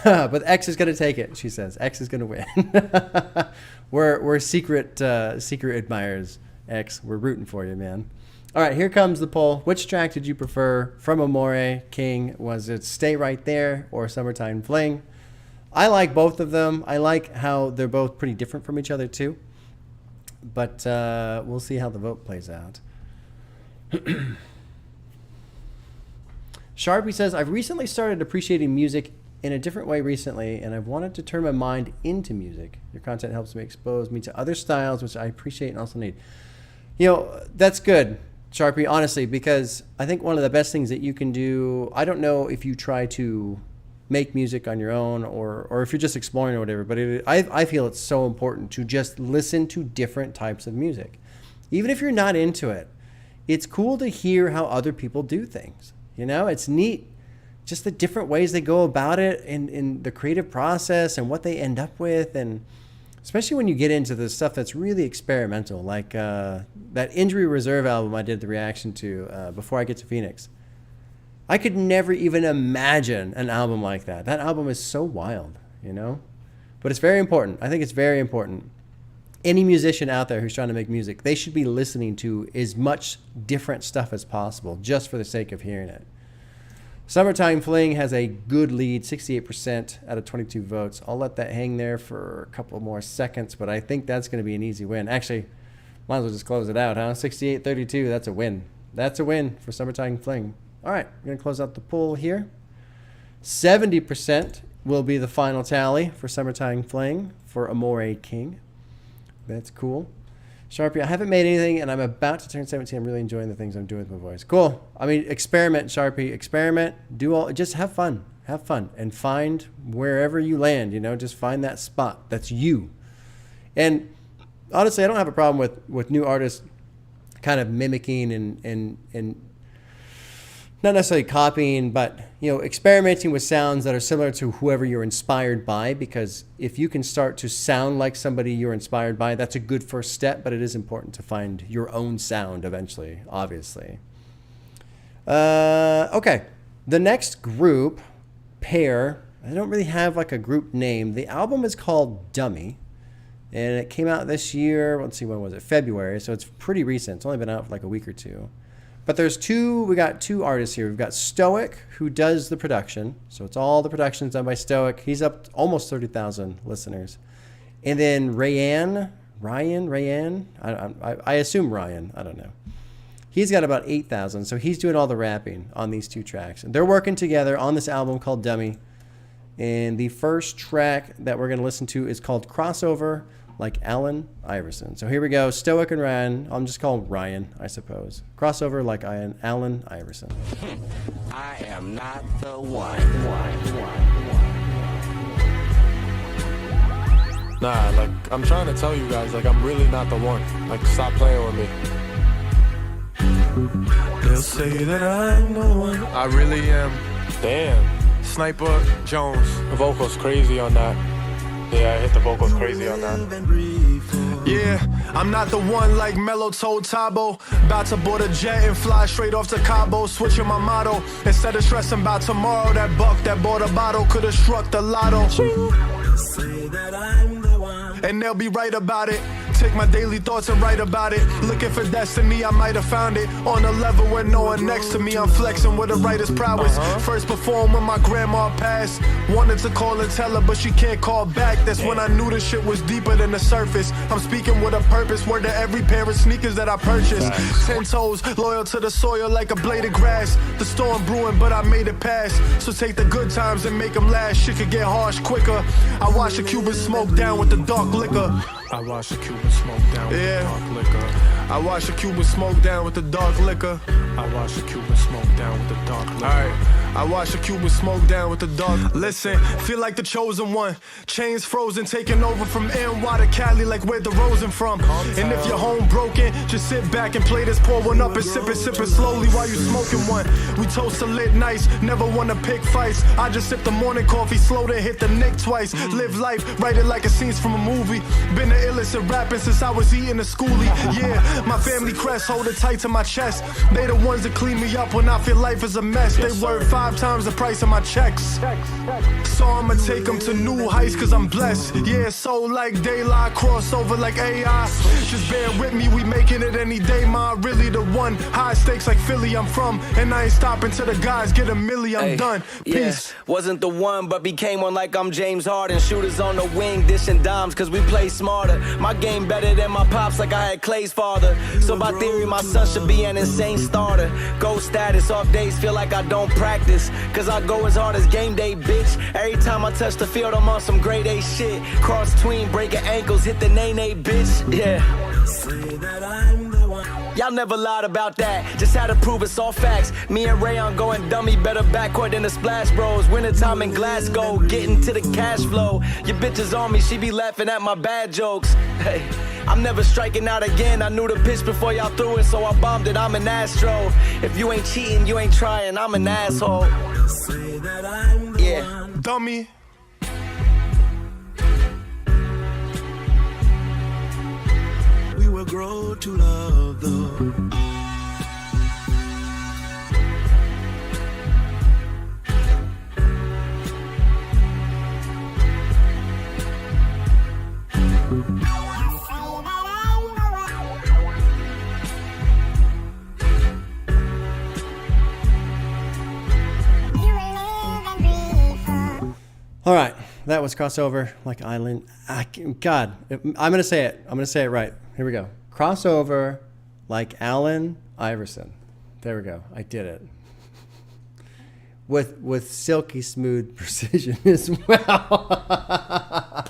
But X is gonna take it, she says. X is gonna win. we're secret admirers. X, we're rooting for you, man. All right, here comes the poll. Which track did you prefer from Amore, King? Was it Stay Right There or Summertime Fling? I like both of them. I like how they're both pretty different from each other too. But we'll see how the vote plays out. Sharpie says, I've recently started appreciating music in a different way recently, and I've wanted to turn my mind into music. Your content helps me expose me to other styles, which I appreciate and also need. You know, that's good, Sharpie, honestly, because I think one of the best things that you can do, I don't know if you try to make music on your own or if you're just exploring or whatever, but I feel it's so important to just listen to different types of music. Even if you're not into it, it's cool to hear how other people do things. You know, it's neat, just the different ways they go about it in the creative process and what they end up with, and especially when you get into the stuff that's really experimental, like that Injury Reserve album I did the reaction to Before I Get to Phoenix. I could never even imagine an album like that. That album is so wild, you know? But it's very important. I think it's very important. Any musician out there who's trying to make music, they should be listening to as much different stuff as possible, just for the sake of hearing it. Summertime Fling has a good lead, 68% out of 22 votes. I'll let that hang there for a couple more seconds, but I think that's going to be an easy win. Actually, might as well just close it out, huh? 68-32, that's a win. That's a win for Summertime Fling. All right, we're going to close out the poll here. 70% will be the final tally for Summertime Fling for Amore King. That's cool. Sharpie, I haven't made anything, and I'm about to turn 17. I'm really enjoying the things I'm doing with my voice. Cool. I mean, experiment, Sharpie. Experiment. Just have fun. Have fun. And find wherever you land, you know, just find that spot. That's you. And honestly, I don't have a problem with new artists kind of mimicking and not necessarily copying, but, you know, experimenting with sounds that are similar to whoever you're inspired by, because if you can start to sound like somebody you're inspired by, that's a good first step, but it is important to find your own sound eventually, obviously. Okay. The next group, pair, I don't really have like a group name. The album is called Dummy, and it came out this year. Let's see, when was it? February, so it's pretty recent. It's only been out for like a week or two. But we got two artists here. We've got Stoic, who does the production. So it's all the productions done by Stoic. He's up to almost 30,000 listeners. And then Rayanne, I assume Ryan, I don't know. He's got about 8,000. So he's doing all the rapping on these two tracks. And they're working together on this album called Dummy. And the first track that we're going to listen to is called Crossover, like Allen Iverson. So here we go. Stoic and Ryan. I'm just calling Ryan, I suppose. Crossover like Allen Iverson. I am not the one. Nah, like, I'm trying to tell you guys, like, I'm really not the one. Like, stop playing with me. They'll say that I'm the one. I really am. Damn. Sniper Jones. The vocals crazy on that. Yeah, I hit the vocals crazy on that. Yeah, I'm not the one like Mello told Tabo. About to board a jet and fly straight off to Cabo. Switching my motto. Instead of stressing about tomorrow, that buck that bought a bottle could've struck the lotto. Say that I'm the one. And they'll be right about it. take my daily thoughts and write about it. Looking for destiny, I might have found it. On a level where no one next to me, I'm flexing with a writer's prowess. First performed when my grandma passed. Wanted to call and tell her, but she can't call back. That's when I knew the shit was deeper than the surface. I'm speaking with a purpose, word to every pair of sneakers that I purchased. 10 toes, loyal to the soil like a blade of grass. The storm brewing, but I made it pass. So take the good times and make them last. Shit could get harsh quicker. I watch the Cuban smoke down with the dark liquor. I watch the Cuban smoke down with the dark liquor. I watch the Cuban smoke down with the dark liquor. I watch the Cuban smoke down with the dark liquor. Alright, I watch the Cuban smoke down with the dark. Listen, feel like the chosen one. Chains frozen, taking over from NY to Cali like where the Rosen from. And if your home broken, just sit back and play this, pour one up and sip it slowly while you smoking one. We toast to lit nights, never wanna pick fights. I just sip the morning coffee, slow to hit the nick twice. Live life, write it like a scenes from a movie. Been the illest at rapping since I was eating a schoolie. Yeah, my family crest, hold it tight to my chest. They the ones that clean me up when I feel life is a mess. They worth 5 times the price of my checks. So I'ma take them to new heights cause I'm blessed. Yeah, so like daylight, crossover like AI. Just bear with me, we making it any day, ma. Really the one, high stakes like Philly I'm from. And I ain't stopping till the guys get a milli, I'm done. Peace. Wasn't the one, but became one like I'm James Harden. Shooters on the wing, dishing dimes cause we play smarter. My game better than my pops like I had Clay's father. So by theory, my son should be an insane starter. Gold status, off days feel like I don't practice. Cause I go as hard as game day, bitch. Every time I touch the field, I'm on some grade A shit. Cross tween, breaking ankles, hit the nay-nay, bitch. Yeah. Say that I'm the one. Y'all never lied about that, just had to prove it's all facts. Me and Rayanne going dummy, better backcourt than the Splash Bros. Wintertime in Glasgow, getting to the cash flow. Your bitch is on me, she be laughing at my bad jokes. Hey, I'm never striking out again. I knew the pitch before y'all threw it, so I bombed it, I'm an Astro. If you ain't cheating, you ain't trying, I'm an asshole. Say that I'm the one. Dummy. We will grow to love though. All right, that was Crossover like Island. God, I'm gonna say it. I'm gonna say it right. Here we go. Crossover like Allen Iverson. There we go. I did it. With silky smooth precision as well.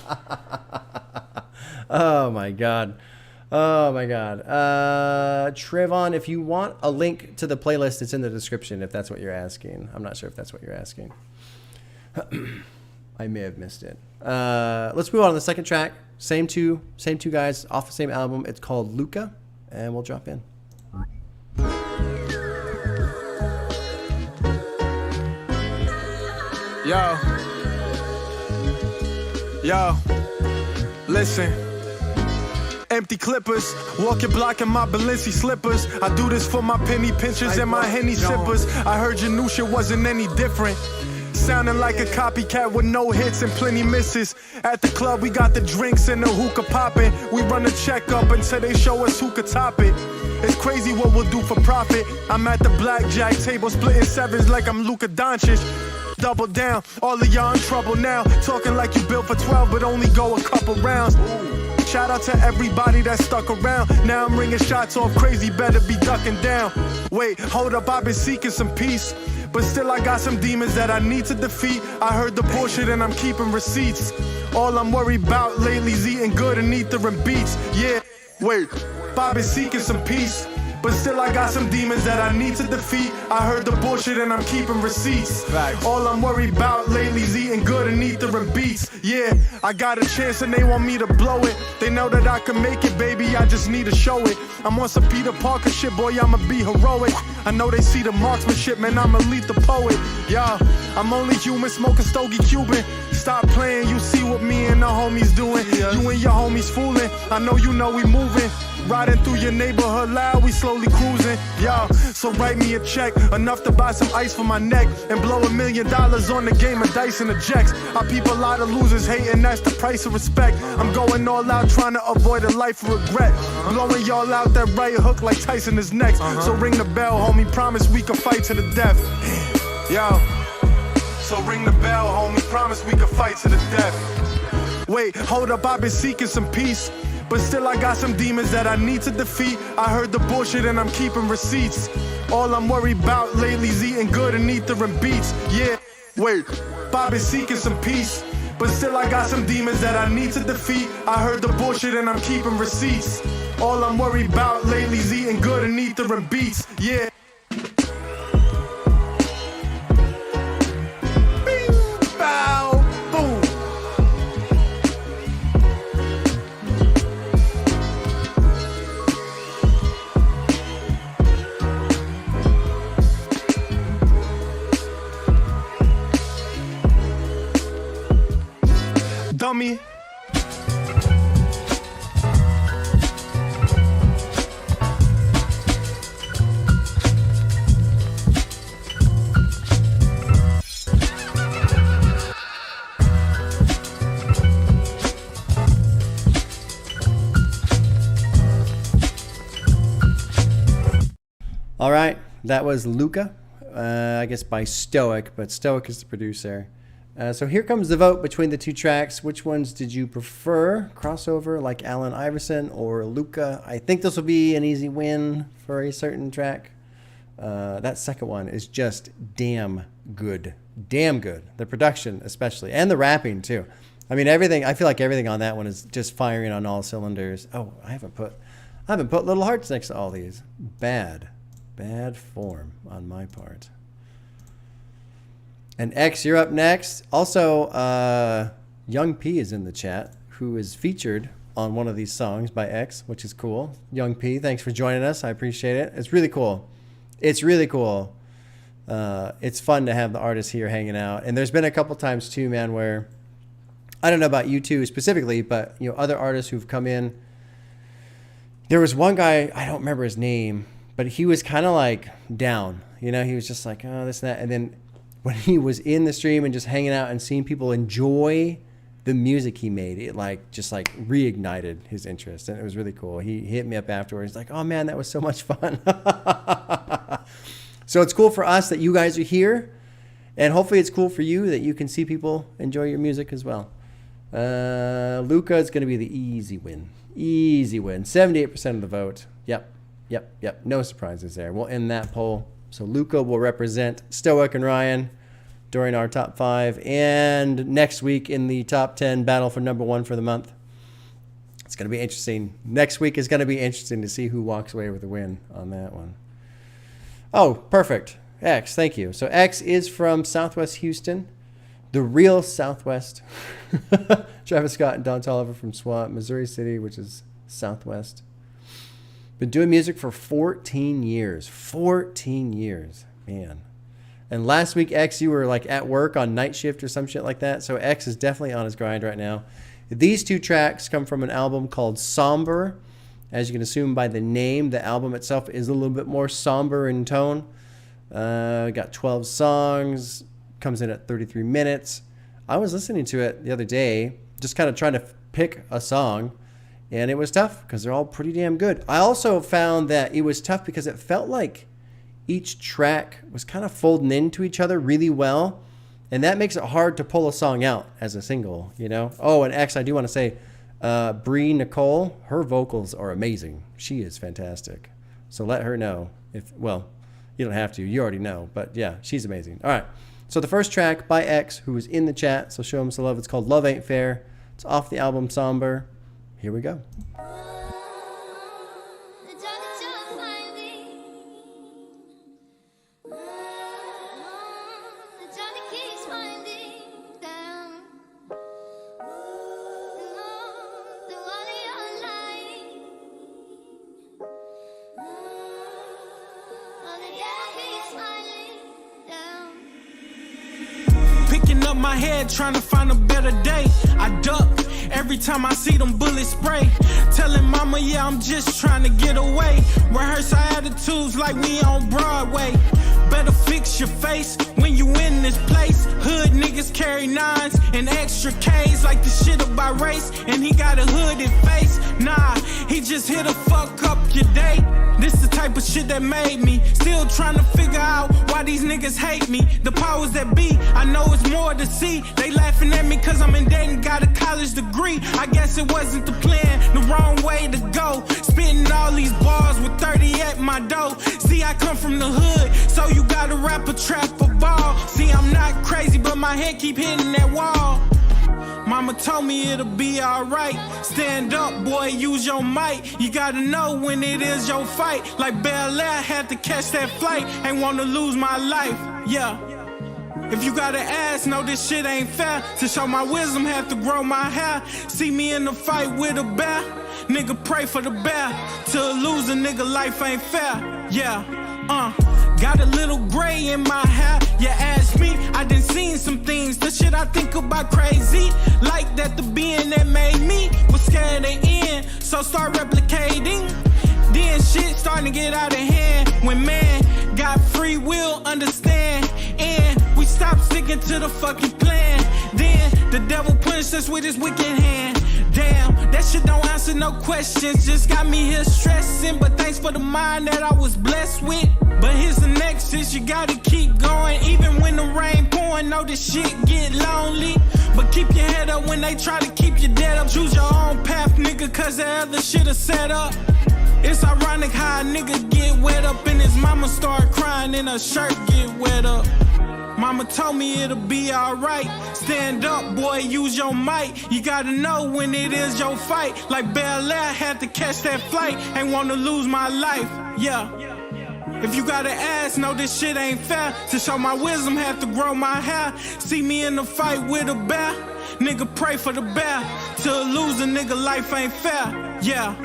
Oh my God. Oh my God. Trevon, if you want a link to the playlist, it's in the description if that's what you're asking. I'm not sure if that's what you're asking. I may have missed it. Let's move on to the second track. Same two guys off the same album. It's called Luca, and we'll drop in. Yo, listen. Empty clippers, walk your block in my Balenci slippers. I do this for my penny pinchers and my Henny sippers. I heard your new shit wasn't any different. Sounding like a copycat with no hits and plenty misses. At the club, we got the drinks and the hookah popping. We run a checkup until they show us who could top it. It's crazy what we'll do for profit. I'm at the blackjack table splitting sevens like I'm Luka Doncic. Double down, all of y'all in trouble now. Talking like you built for 12 but only go a couple rounds. Shout out to everybody that stuck around. Now I'm ringing shots off crazy, better be ducking down. Wait, hold up, I've been seeking some peace. But still I got some demons that I need to defeat. I heard the bullshit and I'm keeping receipts. All I'm worried about lately is eating good and ether and beats. Yeah, wait, I've been seeking some peace. But still I got some demons that I need to defeat. I heard the bullshit and I'm keeping receipts. All I'm worried about lately is eating good and ether and beats. Yeah, I got a chance and they want me to blow it. They know that I can make it, baby, I just need to show it. I'm on some Peter Parker shit, boy, I'ma be heroic. I know they see the marksmanship, man, I'm a lethal poet. Yeah, I'm only human, smoking stogie Cuban. Stop playing, you see what me and the homies doing. You and your homies fooling. I know you know we moving. Riding through your neighborhood loud, we slowly cruising. Yo, so write me a check, enough to buy some ice for my neck, and blow $1 million on the game of dice and the jacks. I peep a lot of losers hating, that's the price of respect. I'm going all out trying to avoid a life of regret. Blowing y'all out that right hook like Tyson is next. So ring the bell, homie, promise we can fight to the death. Yo, so ring the bell, homie, promise we can fight to the death. Wait, hold up, I've been seeking some peace, but still I got some demons that I need to defeat. I heard the bullshit and I'm keeping receipts. All I'm worried about lately's eating good and ether and beats. Yeah, wait, I've been seeking some peace, but still I got some demons that I need to defeat. I heard the bullshit and I'm keeping receipts. All I'm worried about lately's eating good and ether and beats. Yeah. Bing, bow, boom. Dummy. All right, that was Luca, I guess by Stoic, but Stoic is the producer. So here comes the vote between the two tracks. Which ones did you prefer? Crossover like Allen Iverson or Luca? I think this will be an easy win for a certain track. That second one is just damn good. Damn good. The production especially, and the rapping too. I mean, everything. I feel like everything on that one is just firing on all cylinders. Oh, I haven't put little hearts next to all these. Bad form on my part. And X, you're up next. Also, Young P is in the chat, who is featured on one of these songs by X, which is cool. Young P, thanks for joining us. I appreciate it. It's really cool. It's really cool. It's fun to have the artists here hanging out. And there's been a couple times too, man, where I don't know about you two specifically, but you know, other artists who've come in. There was one guy, I don't remember his name, but he was kind of like down. You know, he was just like, oh, this and that. And then when he was in the stream and just hanging out and seeing people enjoy the music he made, it just reignited his interest, and it was really cool. He hit me up afterwards, like, "Oh man, that was so much fun." So it's cool for us that you guys are here, and hopefully it's cool for you that you can see people enjoy your music as well. Luca is going to be the easy win. 78% of the vote. Yep. No surprises there. We'll end that poll. So Luca will represent Stoic and Rayanne during our top 5, and next week in the top 10 battle for number 1 for the month. It's going to be interesting. Next week is going to be interesting to see who walks away with the win on that one. Oh, perfect. X, thank you. So X is from Southwest Houston, the real Southwest. Travis Scott and Don Toliver from Swamp, Missouri City, which is Southwest. Been doing music for 14 years. 14 years, man. And last week, X, you were like at work on night shift or some shit like that. So X is definitely on his grind right now. These two tracks come from an album called Somber. As you can assume by the name, the album itself is a little bit more somber in tone. Got 12 songs, comes in at 33 minutes. I was listening to it the other day, just kind of trying to pick a song, and it was tough because they're all pretty damn good. I also found that it was tough because it felt like each track was kind of folding into each other really well, and that makes it hard to pull a song out as a single, you know? Oh, and X, I do want to say, Bree Nicole, her vocals are amazing. She is fantastic. So let her know. Well, you don't have to. You already know. But yeah, she's amazing. All right. So the first track by X, who is in the chat, so show him some love. It's called Love Ain't Fair. It's off the album Somber. Here we go. up my head trying to find a better day. I duck every time I see them bullets spray. Telling mama, yeah, I'm just trying to get away. Rehearse our attitudes like we on Broadway. Better fix your face when you in this place. Hood niggas carry nines and extra K's like the shit about race. And he got a hooded face. Nah, he just here to fuck up your day. This the type of shit that made me. Still trying to figure out why these niggas hate me. The powers that be, I know it's more to see. They laughing at me cause I'm in debt and got a college degree. I guess it wasn't the plan, the wrong way to go. Spitting all these bars with 30 at my door. See, I come from the hood, so you gotta rap a trap a ball. See, I'm not crazy, but my head keep hitting that wall. Mama told me it'll be alright. Stand up, boy, use your might. You gotta know when it is your fight. Like Bel Air, had to catch that flight. Ain't wanna lose my life, yeah. If you gotta ask, no, this shit ain't fair. To show my wisdom, have to grow my hair. See me in the fight with a bear. Nigga, pray for the bear. To lose a nigga, life ain't fair, yeah. Got a little gray in my hair. You ask me, I done seen some things. The shit I think about crazy. Like that the being that made me was scared to end. So start replicating. Then shit starting to get out of hand. When man got free will, understand. And we stop sticking to the fucking plan. Then the devil punished us with his wicked hand. Damn, that shit don't answer no questions. Just got me here stressing. But thanks for the mind that I was blessed with. But here's the next is you gotta keep going. Even when the rain pouring, know this shit get lonely. But keep your head up when they try to keep you dead up. Choose your own path, nigga, cause the other shit is set up. It's ironic how a nigga get wet up and his mama start crying and her shirt get wet up. Mama told me it'll be alright. Stand up, boy, use your might. You gotta know when it is your fight. Like Bel Air, had to catch that flight. Ain't wanna lose my life, yeah. If you gotta ask, no, this shit ain't fair. To show my wisdom, have to grow my hair. See me in the fight with a bear. Nigga, pray for the bear. To lose a nigga, life ain't fair, yeah.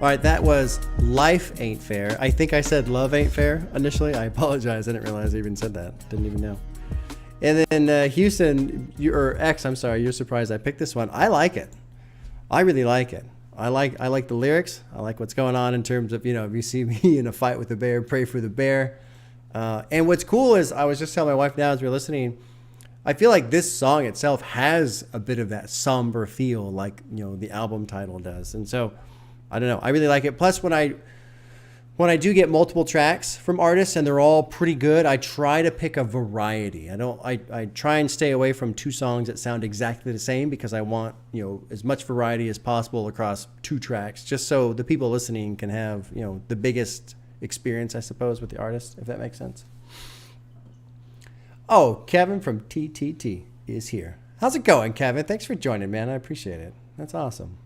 All right, that was Life Ain't Fair. I think I said Love Ain't Fair initially. I apologize. I didn't realize I even said that. Didn't even know. And then Houston, I'm sorry, you're surprised I picked this one. I like it. I really like it. I like the lyrics. I like what's going on in terms of, if you see me in a fight with a bear, pray for the bear. And what's cool is, I was just telling my wife now as we were listening, I feel like this song itself has a bit of that somber feel like, the album title does. And so, I don't know. I really like it. Plus, when I do get multiple tracks from artists and they're all pretty good, I try to pick a variety. I try and stay away from two songs that sound exactly the same because I want, as much variety as possible across two tracks, just so the people listening can have, the biggest experience, I suppose, with the artist, if that makes sense. Oh, Kevin from TTT is here. How's it going, Kevin? Thanks for joining, man. I appreciate it. That's awesome.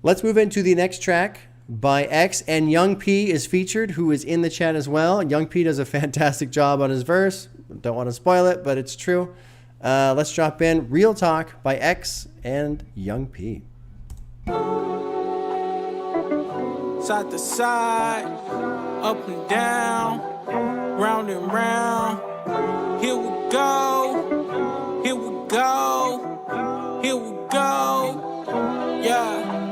Let's move into the next track by X, and Young P is featured, who is in the chat as well. Young P does a fantastic job on his verse. Don't want to spoil it, but it's true. Let's drop in Real Talk by X and Young P. Side to side, up and down, round and round. Here we go, here we go, here we go, yeah.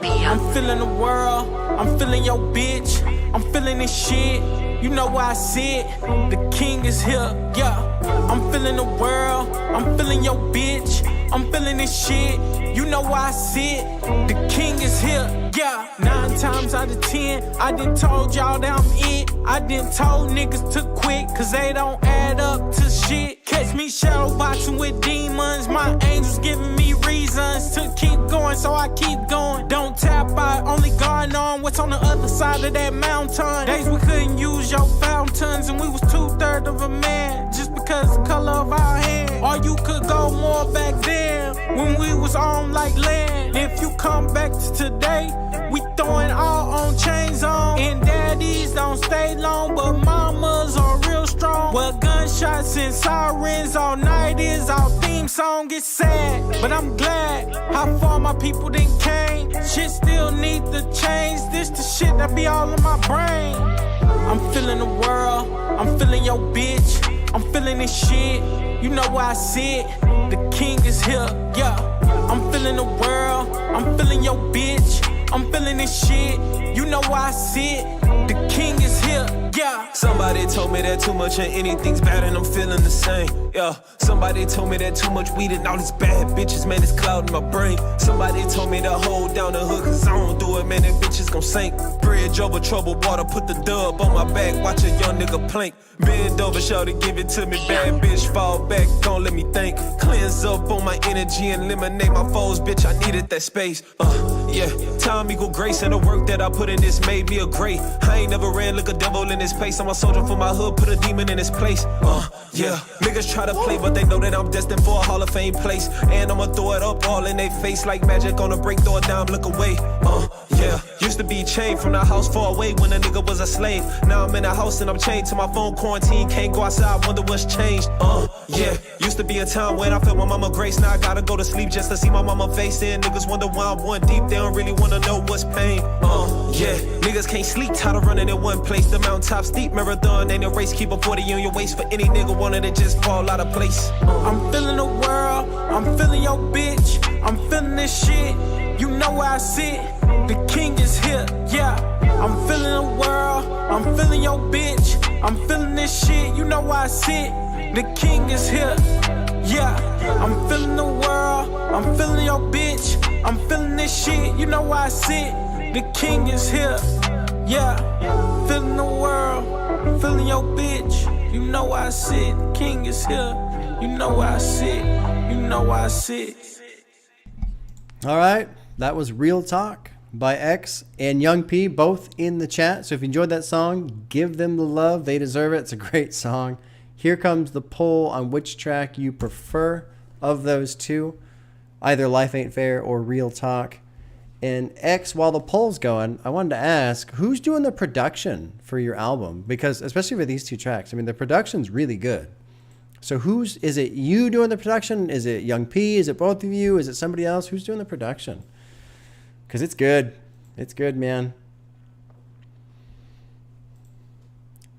I'm feeling the world, I'm feeling your bitch, I'm feeling this shit, you know where I sit, the king is here, yeah. I'm feeling the world, I'm feeling your bitch, I'm feeling this shit, you know where I sit, the king is here, yeah. 9 times out of 10, I done told y'all that I'm it, I done told niggas to quit, cause they don't add up to shit. Catch me shadow boxing with demons, my angels giving me reasons to keep going, so I keep going. Don't tap out, only going on what's on the other side of that mountain. Days we couldn't use your fountains, and we was 2/3 of a man, just because the color of our hand. Or you could go more back then, when we was on like land. If you come back to today, we throwing all on chains on. And daddies don't stay long, but mamas are real strong. Well, gunshots and sirens, all night is our theme song. It's sad, but I'm glad how far my people done came. Shit still need to change. This the shit that be all in my brain. I'm feeling the world, I'm feeling your bitch, I'm feeling this shit. You know where I sit, the king is here, yeah. I'm feeling the world, I'm feeling your bitch, I'm feeling this shit. You know where I sit, the king is here, yeah. Somebody told me that too much of anything's bad and I'm feeling the same, yeah. Somebody told me that too much weed and all these bad bitches, man, it's clouding my brain. Somebody told me to hold down the hood cause I don't do it, man, that bitch is gon' sink. Bridge over troubled water, put the dub on my back, watch a young nigga plank. Bend over, shout to give it to me, bad bitch, fall back, don't let me think. Cleanse up on my energy and eliminate my foes, bitch, I needed that space, yeah. Time equal grace and the work that I put in this made me a great. I ain't never ran like a devil in this place. I'm a soldier for my hood, put a demon in his place. Yeah. Niggas try to play, but they know that I'm destined for a Hall of Fame place. And I'ma throw it up all in their face like magic on a break, throw it down, look away. Yeah. Used to be chained from the house far away when a nigga was a slave. Now I'm in the house and I'm chained to my phone, quarantine, can't go outside, wonder what's changed. Yeah. Used to be a time when I felt my mama grace. Now I gotta go to sleep just to see my mama face. And niggas wonder why I'm one deep, they don't really wanna know what's pain. Yeah. Niggas can't sleep, tired of running in one place. The mountaintop steep, marathon ain't a race. Keep a 40 on your waist for any nigga wanted to just fall out of place. I'm feeling the world, I'm feeling your bitch, I'm feeling this shit. You know where I sit, the king is here, yeah. I'm feeling the world, I'm feeling your bitch, I'm feeling this shit. You know where I sit, the king is here, yeah. I'm feeling the world, I'm feeling your bitch, I'm feeling this shit. You know where I sit, the king is here, yeah. Feeling the world, feeling your bitch. You know where I sit, the king is here. You know where I sit, you know where I sit. All right, that was Real Talk by X and Young P, both in the chat. So if you enjoyed that song, give them the love. They deserve it. It's a great song. Here comes the poll on which track you prefer of those two, either Life Ain't Fair or Real Talk. And X, while the poll's going, I wanted to ask, who's doing the production for your album? Because especially for these two tracks, I mean, the production's really good. So is it you doing the production? Is it Young P? Is it both of you? Is it somebody else? Who's doing the production? Because it's good. It's good, man.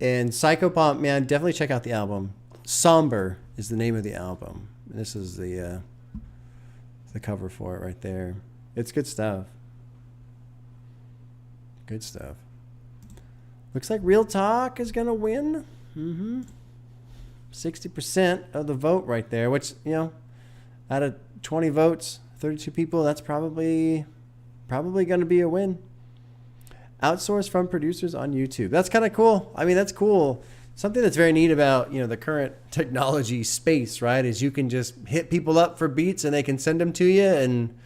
And Psychopomp, man, definitely check out the album. Somber is the name of the album. This is the cover for it right there. It's good stuff. Good stuff. Looks like Real Talk is going to win. 60% of the vote right there, which, you know, out of 20 votes, 32 people, that's probably going to be a win. Outsourced from producers on YouTube. That's kind of cool. I mean, that's cool. Something that's very neat about, you know, the current technology space, right, is you can just hit people up for beats and they can send them to you, and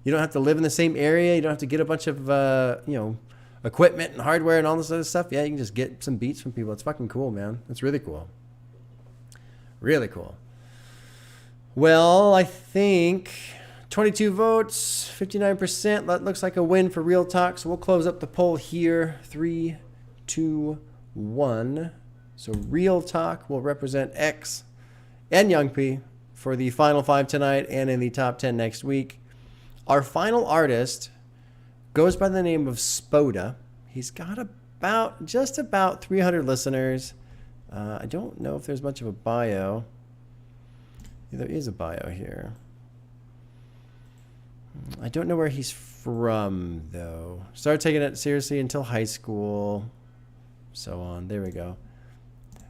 you don't have to live in the same area. You don't have to get a bunch of, you know, equipment and hardware and all this other stuff. Yeah, you can just get some beats from people. It's fucking cool, man. It's really cool. Really cool. Well, I think 22 votes, 59%. That looks like a win for Real Talk. So we'll close up the poll here. 3, 2, 1. So Real Talk will represent X and Young P for the final 5 tonight and in the top 10 next week. Our final artist goes by the name of Spoda. He's got just about 300 listeners. I don't know if there's much of a bio. There is a bio here. I don't know where he's from, though. Started taking it seriously until high school. So on. There we go.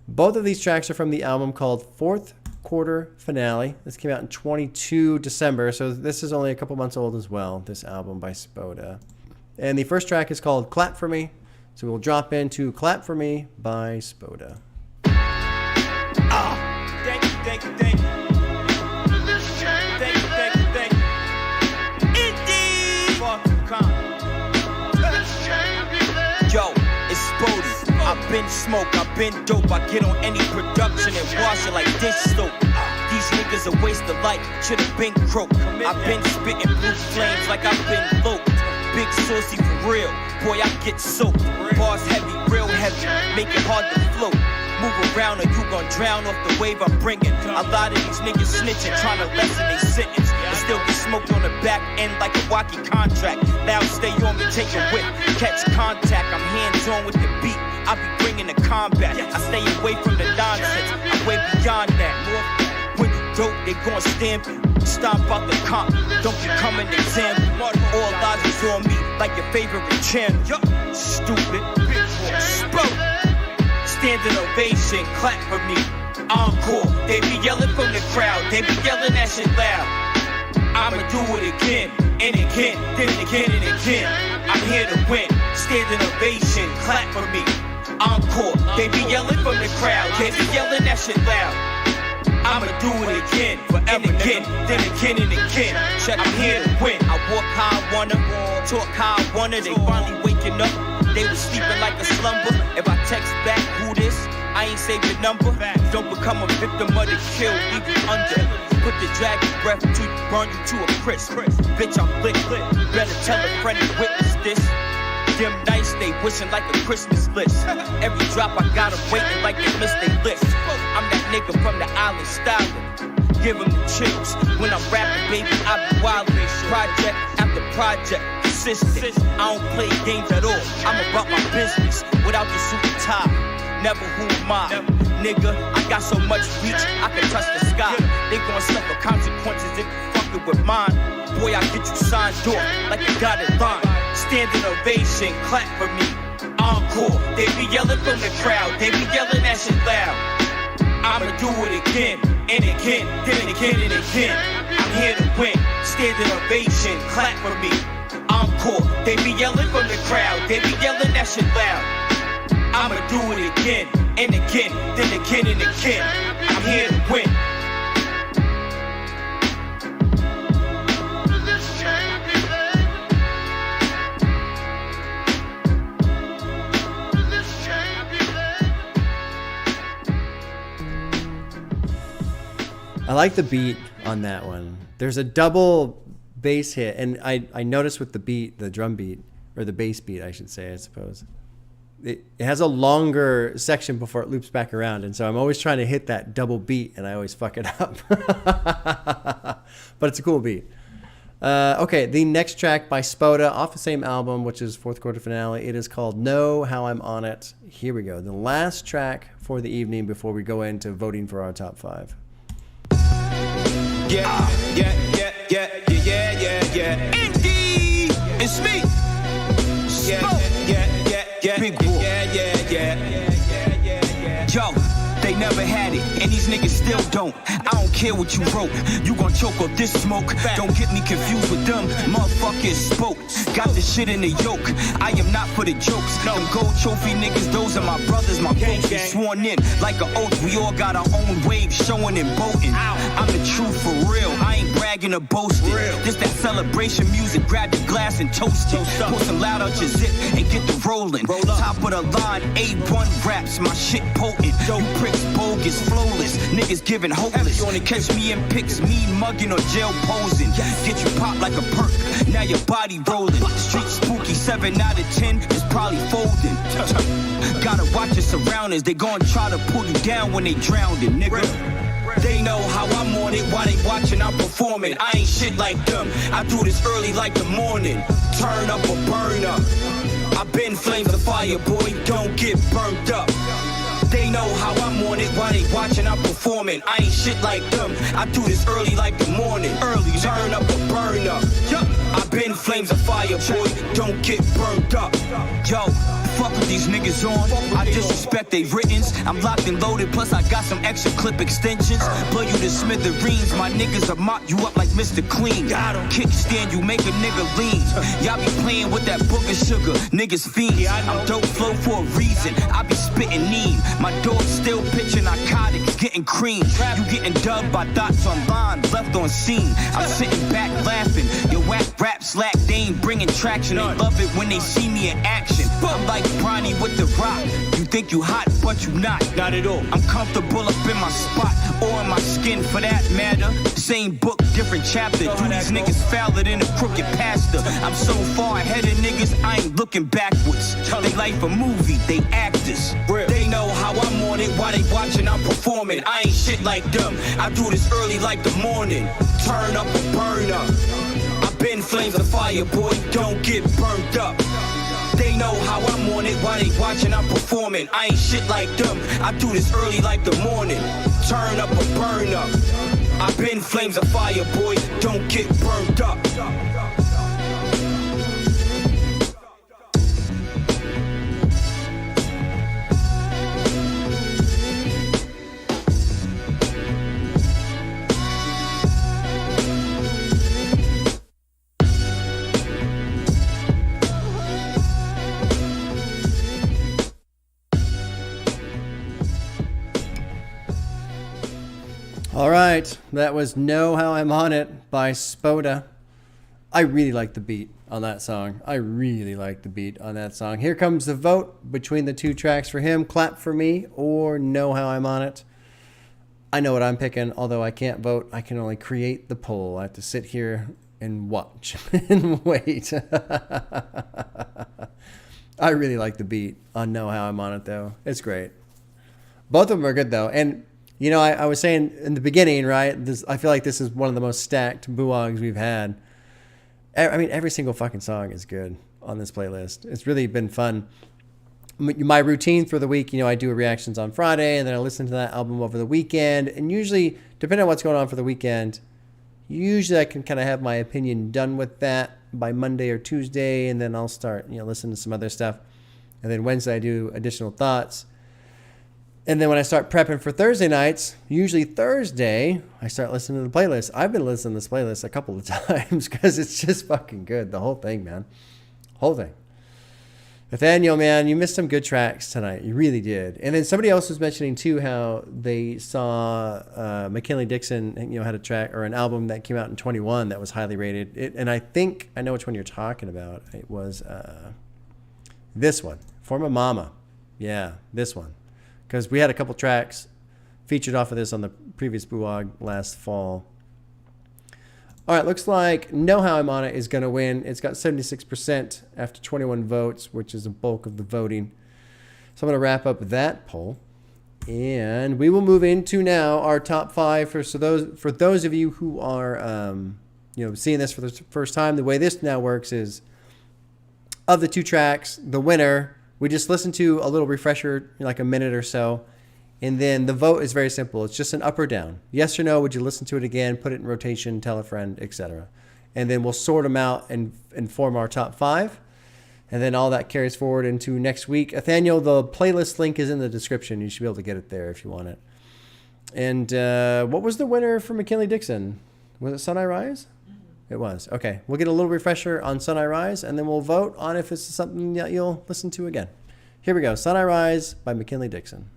Both of these tracks are from the album called Fourth Quarter Finale. This came out in 22 December, so this is only a couple months old as well, this album by Spoda. And the first track is called Clap For Me. So we'll drop into Clap For Me by Spoda. Thank you. Thank you. Indeed. Yo, it's Spoda. I've been smoke, I've been dope. I get on any production and wash it like dish soap. These niggas a waste of life, should've been croaked. I've been spitting blue flames like I've been loped. Big saucy for real, boy I get soaked. Bars heavy, real heavy, make it hard to float. Move around or you gon' drown off the wave I'm bringing. A lot of these niggas snitching, trying to lessen their sentence. And still get smoked on the back end like a walkie contract. Now stay on me, take a whip, catch contact. I'm hands-on with the beat. I be bringing the combat. I stay away from the nonsense. I'm way beyond that. When you dope, they gon' stamp you. Stomp out the comp. Don't become an example. All eyes is on me like your favorite channel. Stupid. Spoda. Standing ovation, clap for me. Encore. They be yelling from the crowd. They be yelling that shit loud. I'ma do it again and again, then again and again. I'm here to win. Standing ovation, clap for me. Encore. They be yelling from the crowd. They be yelling that shit loud. I'ma do it again, forever and again, then again and again. I'm here to win. I walk how I wanna, talk how I wanna. They finally waking up. They was sleeping like a slumber. If I text back, who this? I ain't save your number. Don't become a victim of the kill, leave you under. Put the dragon breath to burn you to a crisp. Bitch, I'm lit. Better tell a friend to witness this. Them nights they wishing like a Christmas list. Every drop I got 'em waiting like they missed they list. I'm that nigga from the island styling. Give 'em the chills. When I'm rapping, baby, I be wildin'. Project after project, consistent. I don't play games at all. I'm about my business without the suit and tie. Never who am I? Nigga, I got so much reach, I can touch the sky. They gon' suffer consequences if you fuckin' with mine. Boy, I get you signed off like a dotted line. Standing ovation, clap for me. Encore. They be yelling from the crowd. They be yelling that shit loud. I'ma do it again and again, then again and again. I'm here to win. Standing ovation, clap for me. Encore. They be yelling from the crowd. They be yelling that shit loud. I'ma do it again and again, then again and again. I'm here to win. I like the beat on that one. There's a double bass hit, and I noticed with the beat, the drum beat, or the bass beat, I should say, I suppose. It has a longer section before it loops back around, and so I'm always trying to hit that double beat, and I always fuck it up. But it's a cool beat. Okay, the next track by Spoda off the same album, which is Fourth Quarter Finale. It is called Know How I'm On It. Here we go. The last track for the evening before we go into voting for our top 5. Yeah. Indeed, it's me. Yeah. Big boy. Yeah. Yo, they never had it, and these niggas still don't. I don't care what you wrote. You gon' choke up this smoke. Don't get me confused with them motherfuckers spoke. Got the shit in the yoke. I am not for the jokes. Them gold trophy niggas, those are my brothers, my folks. We sworn in like an oath. We all got our own wave showing and boating. I'm the truth for real. I ain't bragging or boasting. This that celebration music. Grab your glass and toast it. Pull some loud out your zip and get the rolling. Top of the line, A1 raps. My shit potent. You pricks bogus, flawless. Niggas giving hopeless. Catch me in pics, mean mugging or jail posing. Get you popped like a perk. Now your body rolling. Street spooky, 7 out of 10 is probably folding. Gotta watch your surroundings. They gon' try to pull you down when they drowning, nigga. They know how I'm on it, while they watching, I'm performing. I ain't shit like them. I do this early like the morning. Turn up or burn up. I been flames of fire, boy. Don't get burnt up. They know how I'm on it, while they watching, I'm performing. I ain't shit like them. I do this early like the morning. Early, turn up or burn up. I been flames of fire, boy. Don't get burned up. Yo, fuck with these niggas on. I disrespect they writtens. I'm locked and loaded, plus I got some extra clip extensions. Blow you to smithereens. My niggas will mop you up like Mr. Clean. Kickstand you, make a nigga lean. Y'all be playing with that booger sugar. Niggas fiends. I'm dope flow for a reason. I be spitting neat. My dog still pitching narcotics, getting cream. You getting dubbed by thoughts online, left on scene. I'm sitting back laughing. Your whack raps lack, they ain't bringing traction. They love it when they see me in action. I'm like Bronny with the rock. You think you hot, but you not. Not at all. I'm comfortable up in my spot, or in my skin for that matter. Same book, different chapter. Do these niggas fouler than a crooked pastor. I'm so far ahead of niggas, I ain't looking backwards. They life a movie, they actors. They know how how I'm on it while they watching, I'm performing. I ain't shit like them. I do this early like the morning. Turn up or burn up. I've been flames of fire, boy, don't get burned up. They know how I'm on it while they watching, I'm performing. I ain't shit like them. I do this early like the morning. Turn up or burn up. I've been flames of fire, boy, don't get burned up. All right, that was Know How I'm On It by Spoda. I really like the beat on that song. Here comes the vote between the two tracks for him, Clap For Me or Know How I'm On It. I know what I'm picking, although I can't vote. I can only create the poll. I have to sit here and watch and wait. I really like the beat on Know How I'm On It, though. It's great. Both of them are good, though. And you know, I was saying in the beginning, right? I feel like this is one of the most stacked BUAGs we've had. I mean, every single fucking song is good on this playlist. It's really been fun. My routine for the week, you know, I do reactions on Friday, and then I listen to that album over the weekend. And usually, depending on what's going on for the weekend, usually I can kind of have my opinion done with that by Monday or Tuesday, and then I'll start, you know, listening to some other stuff. And then Wednesday I do additional thoughts. And then when I start prepping for Thursday nights, usually Thursday, I start listening to the playlist. I've been listening to this playlist a couple of times because it's just fucking good. The whole thing, man. Whole thing. Nathaniel, man, you missed some good tracks tonight. You really did. And then somebody else was mentioning, too, how they saw McKinley Dixon, you know, had a track or an album that came out in 21 that was highly rated. And I think I know which one you're talking about. It was this one, For My Mama. Yeah, this one. Because we had a couple tracks featured off of this on the previous BUAG last fall. All right, looks like Know How I'm On It is going to win. It's got 76% after 21 votes, which is the bulk of the voting. So I'm going to wrap up that poll. And we will move into now our top 5 for those of you who are you know, seeing this for the first time. The way this now works is, of the two tracks, the winner, we just listen to a little refresher, like a minute or so, and then the vote is very simple. It's just an up or down. Yes or no, would you listen to it again, put it in rotation, tell a friend, etc. And then we'll sort them out and form our top 5. And then all that carries forward into next week. Nathaniel, the playlist link is in the description. You should be able to get it there if you want it. And what was the winner for McKinley Dixon? Was it Sun I Rise? It was. Okay. We'll get a little refresher on Sun I Rise, and then we'll vote on if it's something that you'll listen to again. Here we go. Sun I Rise by McKinley Dixon.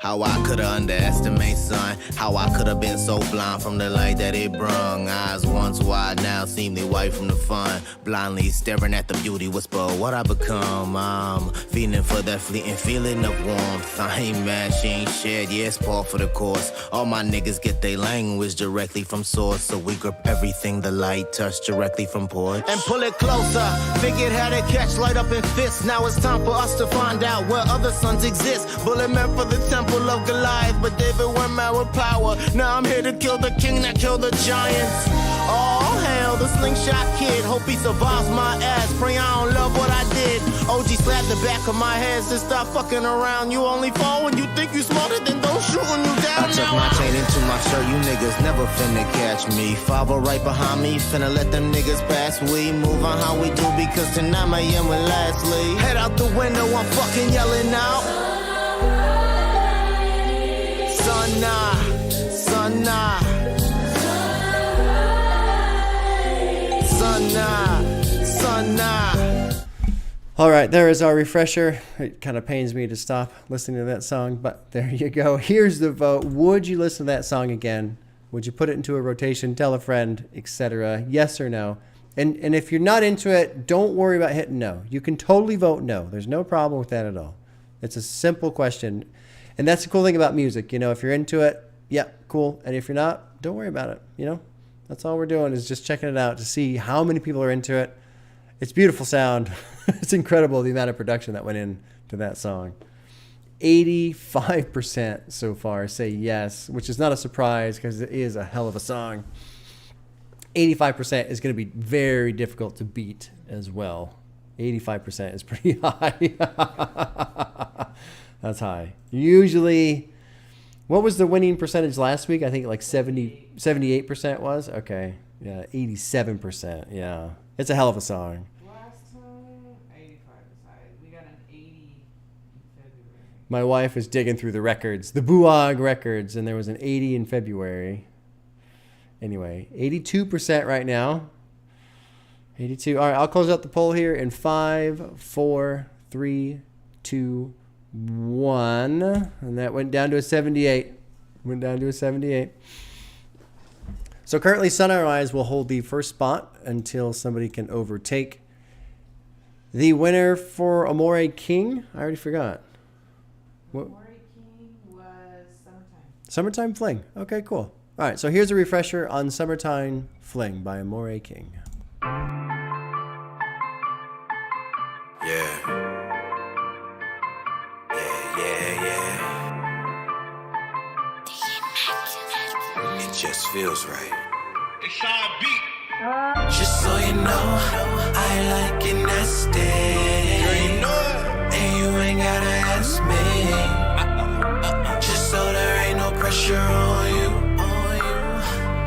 How I coulda underestimated, son. How I coulda been so blind from the light that it brung. Eyes once wide, now seemingly white from the fun. Blindly staring at the beauty, whisper what I become. I'm feeling for that fleeting feeling of warmth. I ain't mad, she ain't shared, yeah, it's par for the course. All my niggas get their language directly from source. So we grip everything the light touch directly from porch. And pull it closer, figured how to catch light up in fists. Now it's time for us to find out where other suns exist. Bullet meant for the temple of Goliath, but David went mad with power. Now I'm here to kill the king that killed the giants. All hail the slingshot kid. Hope he survives my ass. Pray I don't love what I did. OG slapped the back of my head. So stop fucking around. You only fall when you think you smarter than those shooting you down. I tuck my chain into my shirt. You niggas never finna catch me. Father right behind me. Finna let them niggas pass. We move on how we do because tonight my end will lastly. Head out the window. I'm fucking yelling out. All right, there is our refresher. It kind of pains me to stop listening to that song, but there you go. Here's the vote. Would you listen to that song again? Would you put it into a rotation, tell a friend, etc.? Yes or no? And if you're not into it, don't worry about hitting no. You can totally vote no. There's no problem with that at all. It's a simple question. And that's the cool thing about music. You know, if you're into it, yeah, cool. And if you're not, don't worry about it. You know, That's all we're doing is just checking it out to see how many people are into it. It's beautiful sound. It's incredible the amount of production that went into that song. 85% so far say yes, which is not a surprise because it is a hell of a song. 85% is going to be very difficult to beat as well. 85% is pretty high. That's high. Usually, what was the winning percentage last week? I think like 78% was? Okay. Yeah, 87%. Yeah. It's a hell of a song. Last time, 85 was high. We got an 80 in February. My wife was digging through the records, the BUAG records, and there was an 80 in February. Anyway, 82% right now. 82. All right, I'll close out the poll here in 5, 4, 3, 2, 1. And that went down to a 78. So currently, Sunrise will hold the first spot until somebody can overtake. The winner for Amore King, I already forgot. What? Amore King was Summertime. Summertime Fling. Okay, cool. All right, so here's a refresher on Summertime Fling by Amore King. It just feels right. It's our beat. Just so you know, I like it nasty. Girl, you know it. And you ain't gotta ask me. Just so there ain't no pressure on you.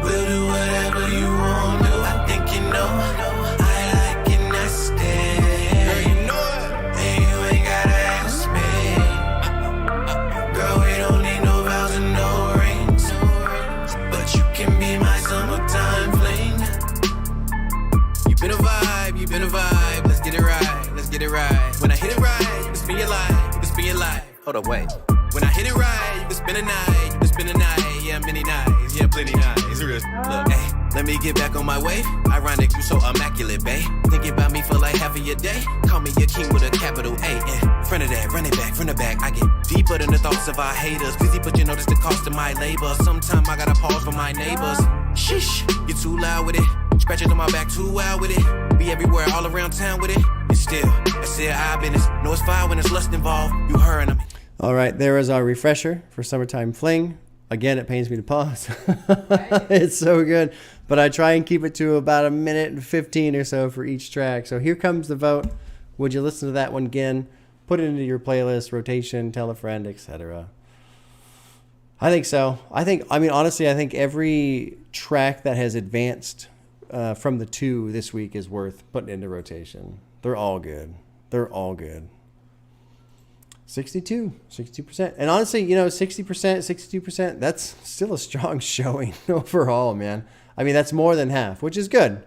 We'll do whatever you want to. I think you know, I like it nasty. Girl, you know it. And you ain't gotta ask me. Girl, we don't need no vows and no rings. But you can be my summertime fling. You been a vibe, let's get it right, When I hit it right, you can spin your life, Hold up, wait. When I hit it right, you can spend a night, yeah, many nights, yeah, plenty nights. Look, hey, let me get back on my way. Ironic, you so immaculate, babe. Thinking about me for like half of your day. Call me your king with a capital A, and front of that, run it back, from the back. I get deeper than the thoughts of our haters. Busy, but you notice the cost of my labor. Sometimes I gotta pause for my neighbors. Sheesh, you too loud with it. Scratches on my back, too wild with it. Be everywhere, all around town with it. And still, I said I've been this. Know it's fine when it's lust involved. You heard them. All right, there is our refresher for Summertime Fling. Again, it pains me to pause. It's so good. But I try and keep it to about 1:15 or so for each track. So here comes the vote. Would you listen to that one again? Put it into your playlist, rotation, tell a friend, etc. I think so. I mean, honestly, I think every track that has advanced from the 2 this week is worth putting into rotation. They're all good. 62%. And honestly, 60%, 62%, that's still a strong showing overall, man. I mean, that's more than half, which is good.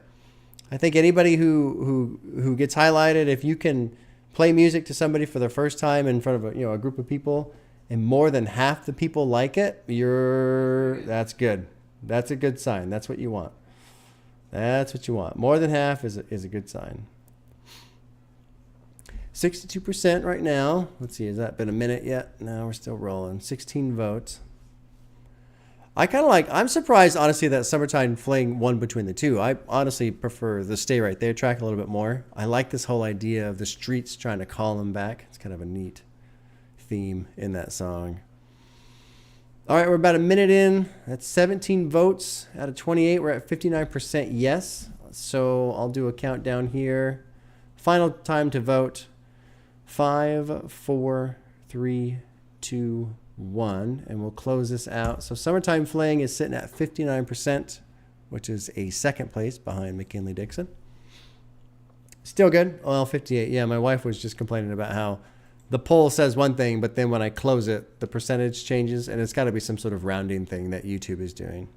I think anybody who gets highlighted, if you can play music to somebody for the first time in front of a group of people and more than half the people like it, that's good. That's a good sign. That's what you want. More than half is a good sign. 62% right now. Let's see, has that been a minute yet? No, we're still rolling. 16 votes. I'm surprised, honestly, that Summertime Fling won between the 2. I honestly prefer the Stay Right There track a little bit more. I like this whole idea of the streets trying to call them back. It's kind of a neat theme in that song. All right, we're about a minute in. That's 17 votes out of 28. We're at 59% yes. So I'll do a countdown here. Final time to vote. 5, 4, 3, 2, 1. And we'll close this out. So Summertime Fling is sitting at 59%, which is a second place behind McKinley Dixon. Still good. Well, 58. Yeah, my wife was just complaining about how the poll says one thing, but then when I close it, the percentage changes, and it's got to be some sort of rounding thing that YouTube is doing.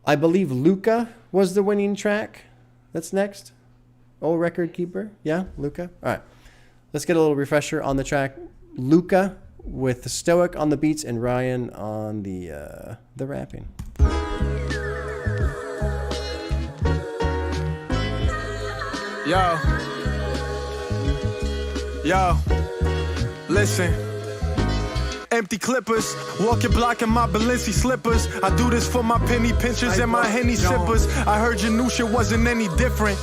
I believe Luca was the winning track. That's next. Old record keeper. Yeah, Luca. All right. Let's get a little refresher on the track. Luca with the Stoic on the beats and Ryan on the rapping. Yo, listen. Empty clippers, walk your block in my Balenci slippers. I do this for my penny pinchers and my Henny sippers. I heard your new shit wasn't any different.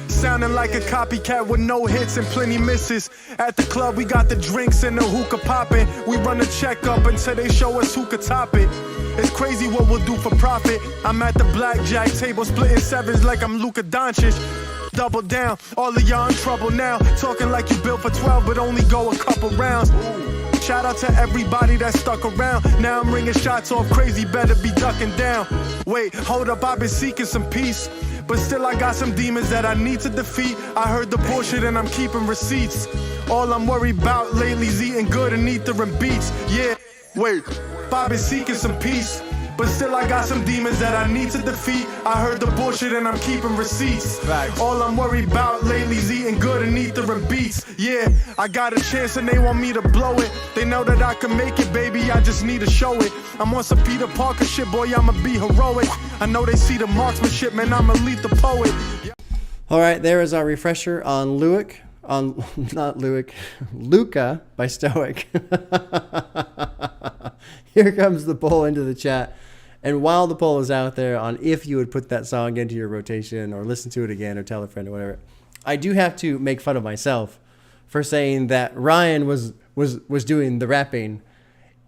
Sounding like a copycat with no hits and plenty misses. At the club, we got the drinks and the hookah popping. We run a checkup until they show us who could top it. It's crazy what we'll do for profit. I'm at the blackjack table splitting sevens like I'm Luka Doncic. Double down, all of y'all in trouble now. Talking like you built for 12 but only go a couple rounds. Shout out to everybody that stuck around. Now I'm ringing shots off crazy, better be ducking down. Wait, hold up, I've been seeking some peace, but still I got some demons that I need to defeat. I heard the bullshit and I'm keeping receipts. All I'm worried about lately is eating good and ether and beats. Yeah, wait, I've been seeking some peace, but still I got some demons that I need to defeat. I heard the bullshit and I'm keeping receipts. All I'm worried about lately is eating good and ether and beats. Yeah, I got a chance and they want me to blow it. They know that I can make it, baby, I just need to show it. I'm on some Peter Parker shit, boy, I'ma be heroic. I know they see the marksmanship, man, I'm a lethal poet. All right, there is our refresher on Luca by Stoic. Here comes the poll into the chat. And while the poll is out there on if you would put that song into your rotation or listen to it again or tell a friend or whatever, I do have to make fun of myself for saying that Ryan was doing the rapping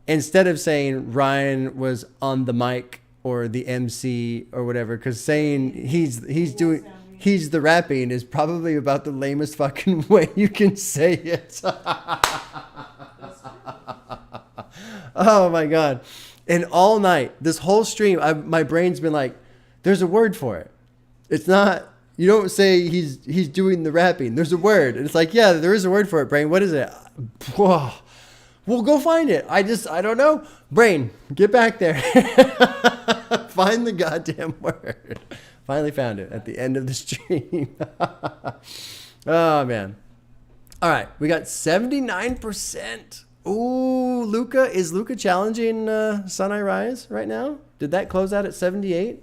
instead of saying Ryan was on the mic or the MC or whatever, because saying he's the rapping is probably about the lamest fucking way you can say it. Oh my God. And all night, this whole stream, my brain's been like, there's a word for it. It's not, you don't say he's doing the rapping. There's a word. And it's like, yeah, there is a word for it, brain. What is it? Whoa. We'll go find it. I don't know. Brain, get back there. Find the goddamn word. Finally found it at the end of the stream. Oh, man. All right. We got 79%. Ooh, is Luca challenging Sun I Rise right now? Did that close out at 78?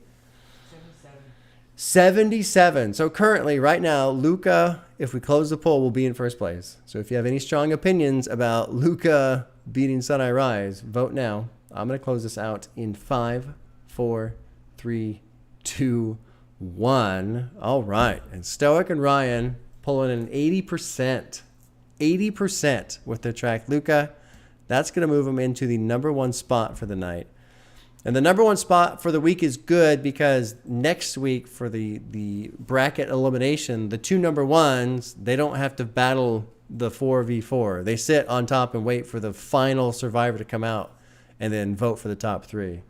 77. So currently, right now, Luca, if we close the poll, will be in first place. So if you have any strong opinions about Luca beating Sun I Rise, vote now. I'm going to close this out in 5, 4, 3, 2, 1. All right. And Stoic and Ryan pulling in 80%. 80% with their track Luca. That's going to move them into the number one spot for the night. And the number one spot for the week is good because next week for the bracket elimination, the two number ones, they don't have to battle the 4v4. They sit on top and wait for the final survivor to come out and then vote for the top three.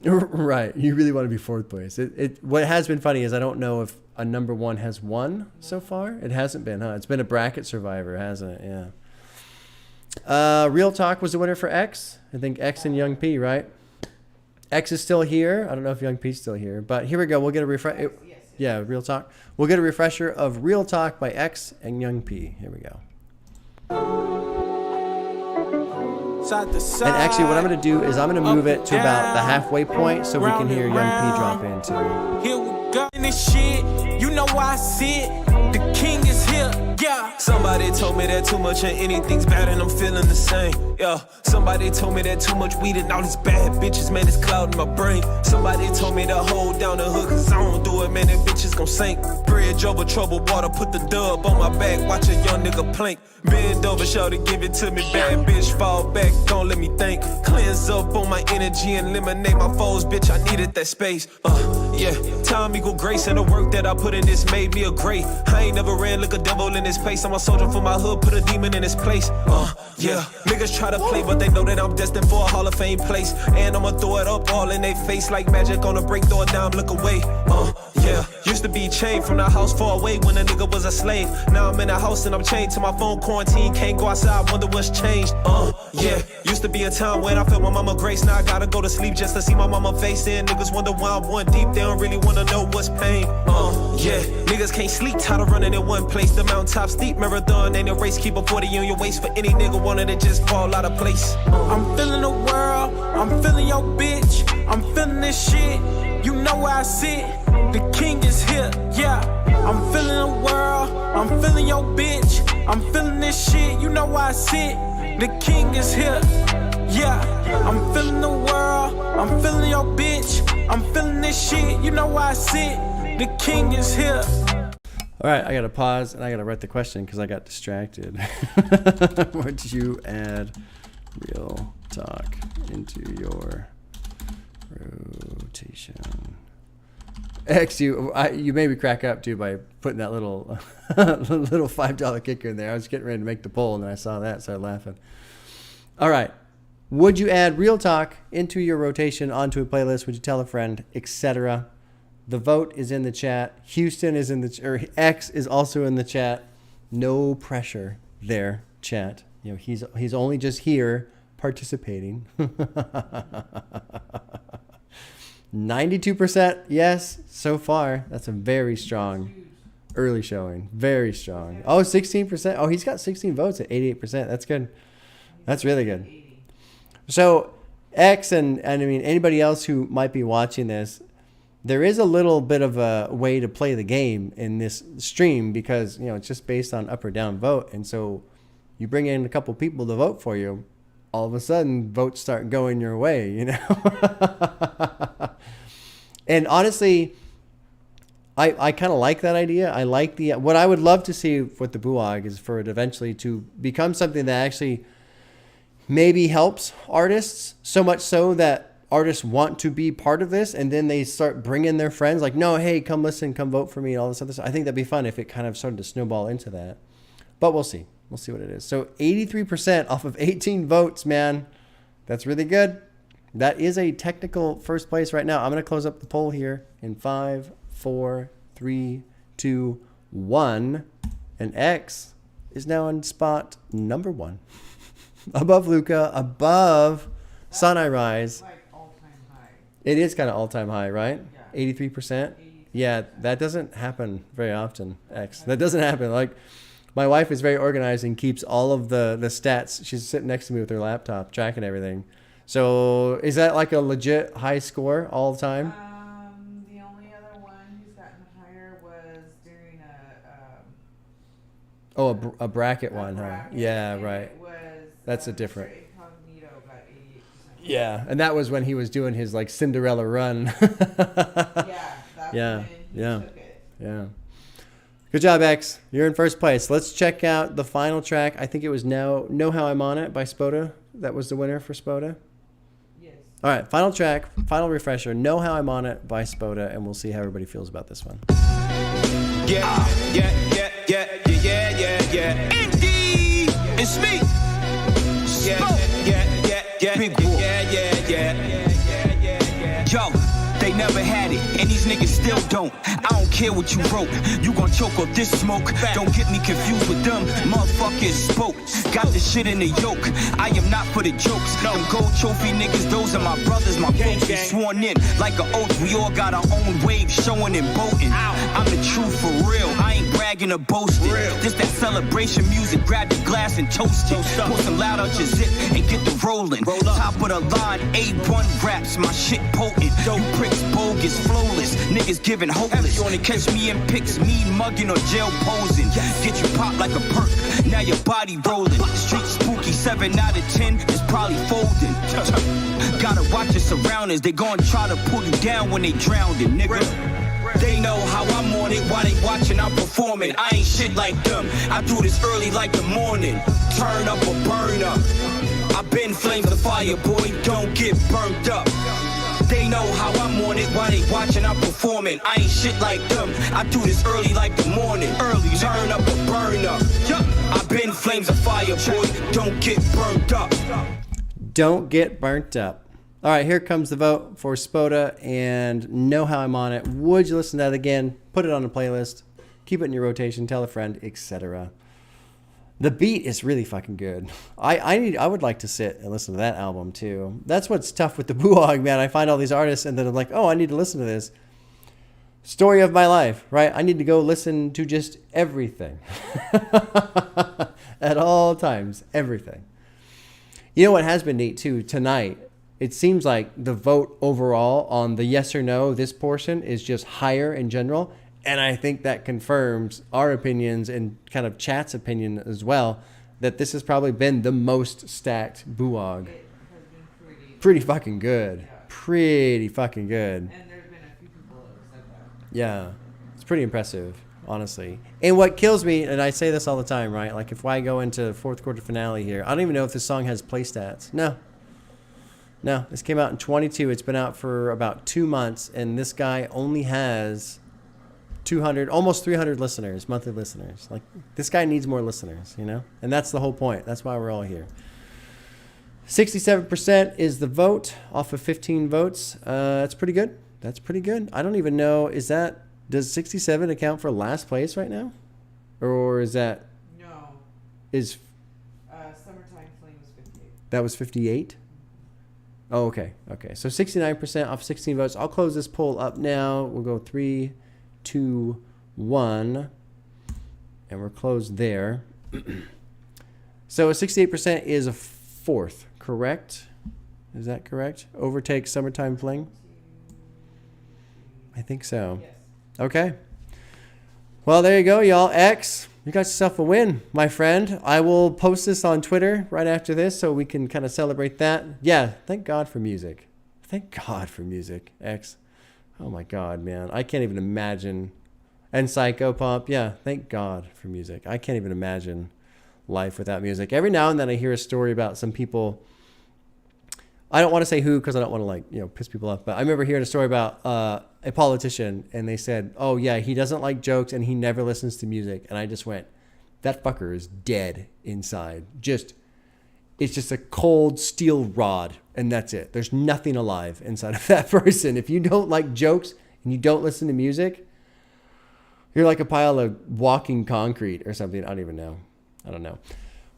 Right. You really want to be fourth place. What has been funny is I don't know if a number one has won so far. It hasn't been, huh? It's been a bracket survivor, hasn't it? Yeah. Real Talk was the winner for X. I think X and Young P, right? X is still here. I don't know if Young P's still here, but here we go. We'll get a refresh. Yeah, Real Talk. We'll get a refresher of Real Talk by X and Young P. Here we go. And actually, what I'm going to do is I'm going to move it to about the halfway point so we can hear Young P drop in too. Here we go in this shit. You know why I sit. The king is here. Yeah. Somebody told me that too much of anything's bad and I'm feeling the same. Yeah. Somebody told me that too much weed and all these bad bitches, man, it's clouding my brain. Somebody told me to hold down the hood cause I don't do it, man, that bitch is gon' sink. Bridge over troubled water, put the dub on my back, watch a young nigga plank. Bend over, show to give it to me, bad bitch, fall back, don't let me think. Cleanse up on my energy and eliminate my foes, bitch, I needed that space. Yeah, time equal grace and the work that I put in this made me a great. I ain't never ran like a devil in this place. I'm a soldier for my hood, put a demon in his place. Yeah, niggas try to play, but they know that I'm destined for a Hall of Fame place. And I'ma throw it up all in their face like magic on a break, throw it down, look away. Yeah, used to be chained from the house far away when a nigga was a slave. Now I'm in the house and I'm chained to my phone, quarantine, can't go outside, wonder what's changed. Yeah, used to be a time when I felt my mama grace. Now I gotta go to sleep just to see my mama face. And niggas wonder why I'm one deep, they don't really wanna know what's pain. Yeah, niggas can't sleep, tired of running in one place. The mountaintop steep, marathon ain't a race, keep a 40 on your waist for any nigga wanted to just fall out of place. I'm feeling the world, I'm feeling your bitch, I'm feeling this shit, you know where I sit, the king is here, yeah. I'm feeling the world, I'm feeling your bitch, I'm feeling this shit, you know where I sit, The king is here. Yeah, I'm feeling the world. I'm feeling your bitch. I'm feeling this shit. You know why I sit. The king is here. All right, I got to pause and I got to write the question because I got distracted. Would you add real talk into your rotation? X, you made me crack up too by putting that little little $5 kicker in there. I was getting ready to make the poll and then I saw that, started laughing. All right. Would you add real talk into your rotation onto a playlist? Would you tell a friend, etc.? The vote is in the chat. Houston is in the or X is also in the chat. No pressure there, chat. You know, he's only just here participating. 92% yes so far. That's a very strong early showing. Very strong. Oh, 16%. Oh, he's got 16 votes at 88%. That's good. That's really good. So X and I mean anybody else who might be watching this, there is a little bit of a way to play the game in this stream because, you know, it's just based on up or down vote. And so you bring in a couple people to vote for you, all of a sudden votes start going your way, you know? And honestly, I kind of like that idea. I like what I would love to see with the BUAG is for it eventually to become something that actually maybe helps artists so much so that artists want to be part of this, and then they start bringing their friends like, no, hey, come listen, come vote for me, and all this other stuff. I think that'd be fun if it kind of started to snowball into that. But we'll see. We'll see what it is. So 83% off of 18 votes, man. That's really good. That is a technical first place right now. I'm going to close up the poll here in 5, 4, 3, 2, 1. And X is now in spot number 1. Above Luca, above Sun I Rise. It is kind of all-time high, right? Yeah. 83%? Yeah, that doesn't happen very often, X. That doesn't happen. Like, my wife is very organized and keeps all of the stats. She's sitting next to me with her laptop, tracking everything. So is that like a legit high score all the time? The only other one who's gotten higher was during a bracket one, huh? Yeah, right. That's a different... Yeah, and that was when he was doing his like Cinderella run. Yeah. Good job, X. You're in first place. Let's check out the final track. I think it was Know How I'm On It by Spoda. That was the winner for Spoda. Yes. All right, final track, final refresher. Know How I'm On It by Spoda, and we'll see how everybody feels about this one. Yeah. Indeed, it's me. Big whoop. Yo, they never had it, and these niggas still don't. I don't care what you wrote, you gon' choke off this smoke. Don't get me confused with them, motherfuckers spoke. Got the shit in the yoke, I am not for the jokes. Them gold trophy niggas, those are my brothers, my folks. We sworn in like an oath, we all got our own wave showing and boating. I'm the truth for real, I ain't bragging or boasting. This that celebration music, grab your glass and toast it. Pull some loud out your zip and get the rolling. Top of the line, A1 raps, my shit potent. You pricks bogus, flawless, niggas giving hopeless. Catch me in pics, mean mugging or jail posing. Get you popped like a perk, now your body rolling. Street spooky, 7 out of 10 is probably folding. Gotta watch your surroundings, they gon' try to pull you down when they drowning, nigga. They know how I'm on it, while they watching, I'm performing. I ain't shit like them, I do this early like the morning. Turn up or burn up, I been flames of fire, boy, don't get burnt up. They know how I'm on it, while they watching, I'm performing. I ain't shit like them, I do this early like the morning. Early, turn up or burn up. I been flames of fire, boy, don't get burnt up. Don't get burnt up. All right, here comes the vote for Spoda and Know How I'm On It. Would you listen to that again? Put it on a playlist. Keep it in your rotation. Tell a friend, etc. The beat is really fucking good. I would like to sit and listen to that album too. That's what's tough with the BUAG, man. I find all these artists and then I'm like, oh, I need to listen to this. Story of my life, right? I need to go listen to just everything. At all times, everything. You know what has been neat too tonight? It seems like the vote overall on the yes or no, this portion is just higher in general. And I think that confirms our opinions and kind of chat's opinion as well, that this has probably been the most stacked BUAG. It has been Pretty fucking good. Yeah. Pretty fucking good. And there's been a few people that have said that. Yeah. It's pretty impressive, honestly. And what kills me, and I say this all the time, right? Like if I go into fourth quarter finale here, I don't even know if this song has play stats. No, this came out in 22. It's been out for about 2 months, and this guy only has 200, almost 300 listeners, monthly listeners. Like this guy needs more listeners, you know? And that's the whole point. That's why we're all here. 67% is the vote off of 15 votes. That's pretty good. That's pretty good. I don't even know, does 67 account for last place right now? Or is that... No. Is... Summertime Fling was 58. That was 58? Oh, okay. Okay. So 69% off 16 votes. I'll close this poll up now. We'll go 3, 2, 1. And we're closed there. So 68% is a fourth, correct? Is that correct? Overtakes Summertime Fling? I think so. Yes. Okay. Well, there you go, y'all. X, you got yourself a win, my friend. I will post this on Twitter right after this so we can kind of celebrate that. Yeah, thank God for music. Thank God for music, X. Oh, my God, man. I can't even imagine. And Psycho Pump. Yeah, thank God for music. I can't even imagine life without music. Every now and then I hear a story about some people. I don't want to say who because I don't want to piss people off. But I remember hearing a story about a politician, and they said, "Oh yeah, he doesn't like jokes and he never listens to music." And I just went, "That fucker is dead inside. It's just a cold steel rod, and that's it. There's nothing alive inside of that person. If you don't like jokes and you don't listen to music, you're like a pile of walking concrete or something. I don't even know. I don't know."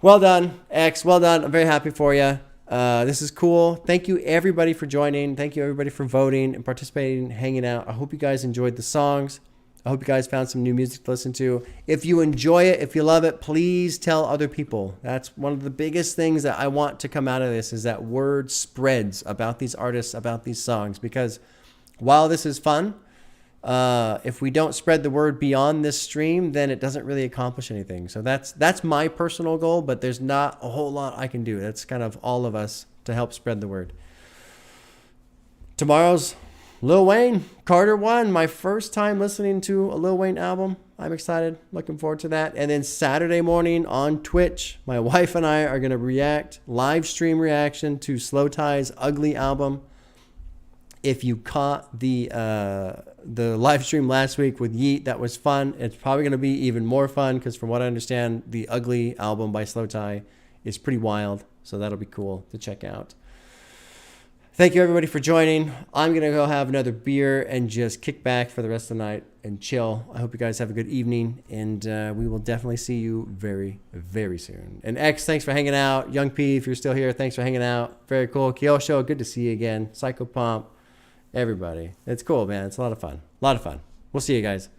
Well done, X. Well done. I'm very happy for you. This is cool. Thank you everybody for joining. Thank you everybody for voting and participating, hanging out. I hope you guys enjoyed the songs. I hope you guys found some new music to listen to. If you enjoy it, if you love it, please tell other people. That's one of the biggest things that I want to come out of this, is that word spreads about these artists, about these songs. Because while this is fun, if we don't spread the word beyond this stream, then it doesn't really accomplish anything. So that's my personal goal, but there's not a whole lot I can do. That's kind of all of us to help spread the word. Tomorrow's Lil Wayne, Carter 1, my first time listening to a Lil Wayne album. I'm excited, looking forward to that. And then Saturday morning on Twitch, my wife and I are going to live stream reaction to Slow Tie's Ugly album. If you caught the live stream last week with Yeet, that was fun. It's probably going to be even more fun because from what I understand, the Ugly album by Slow Tie is pretty wild. So that'll be cool to check out. Thank you everybody for joining. I'm going to go have another beer and just kick back for the rest of the night and chill. I hope you guys have a good evening, and we will definitely see you very, very soon. And X, thanks for hanging out. Young P, if you're still here, thanks for hanging out. Very cool. Kyosho, good to see you again. Psycho Pump. Everybody. It's cool, man. It's a lot of fun. A lot of fun. We'll see you guys.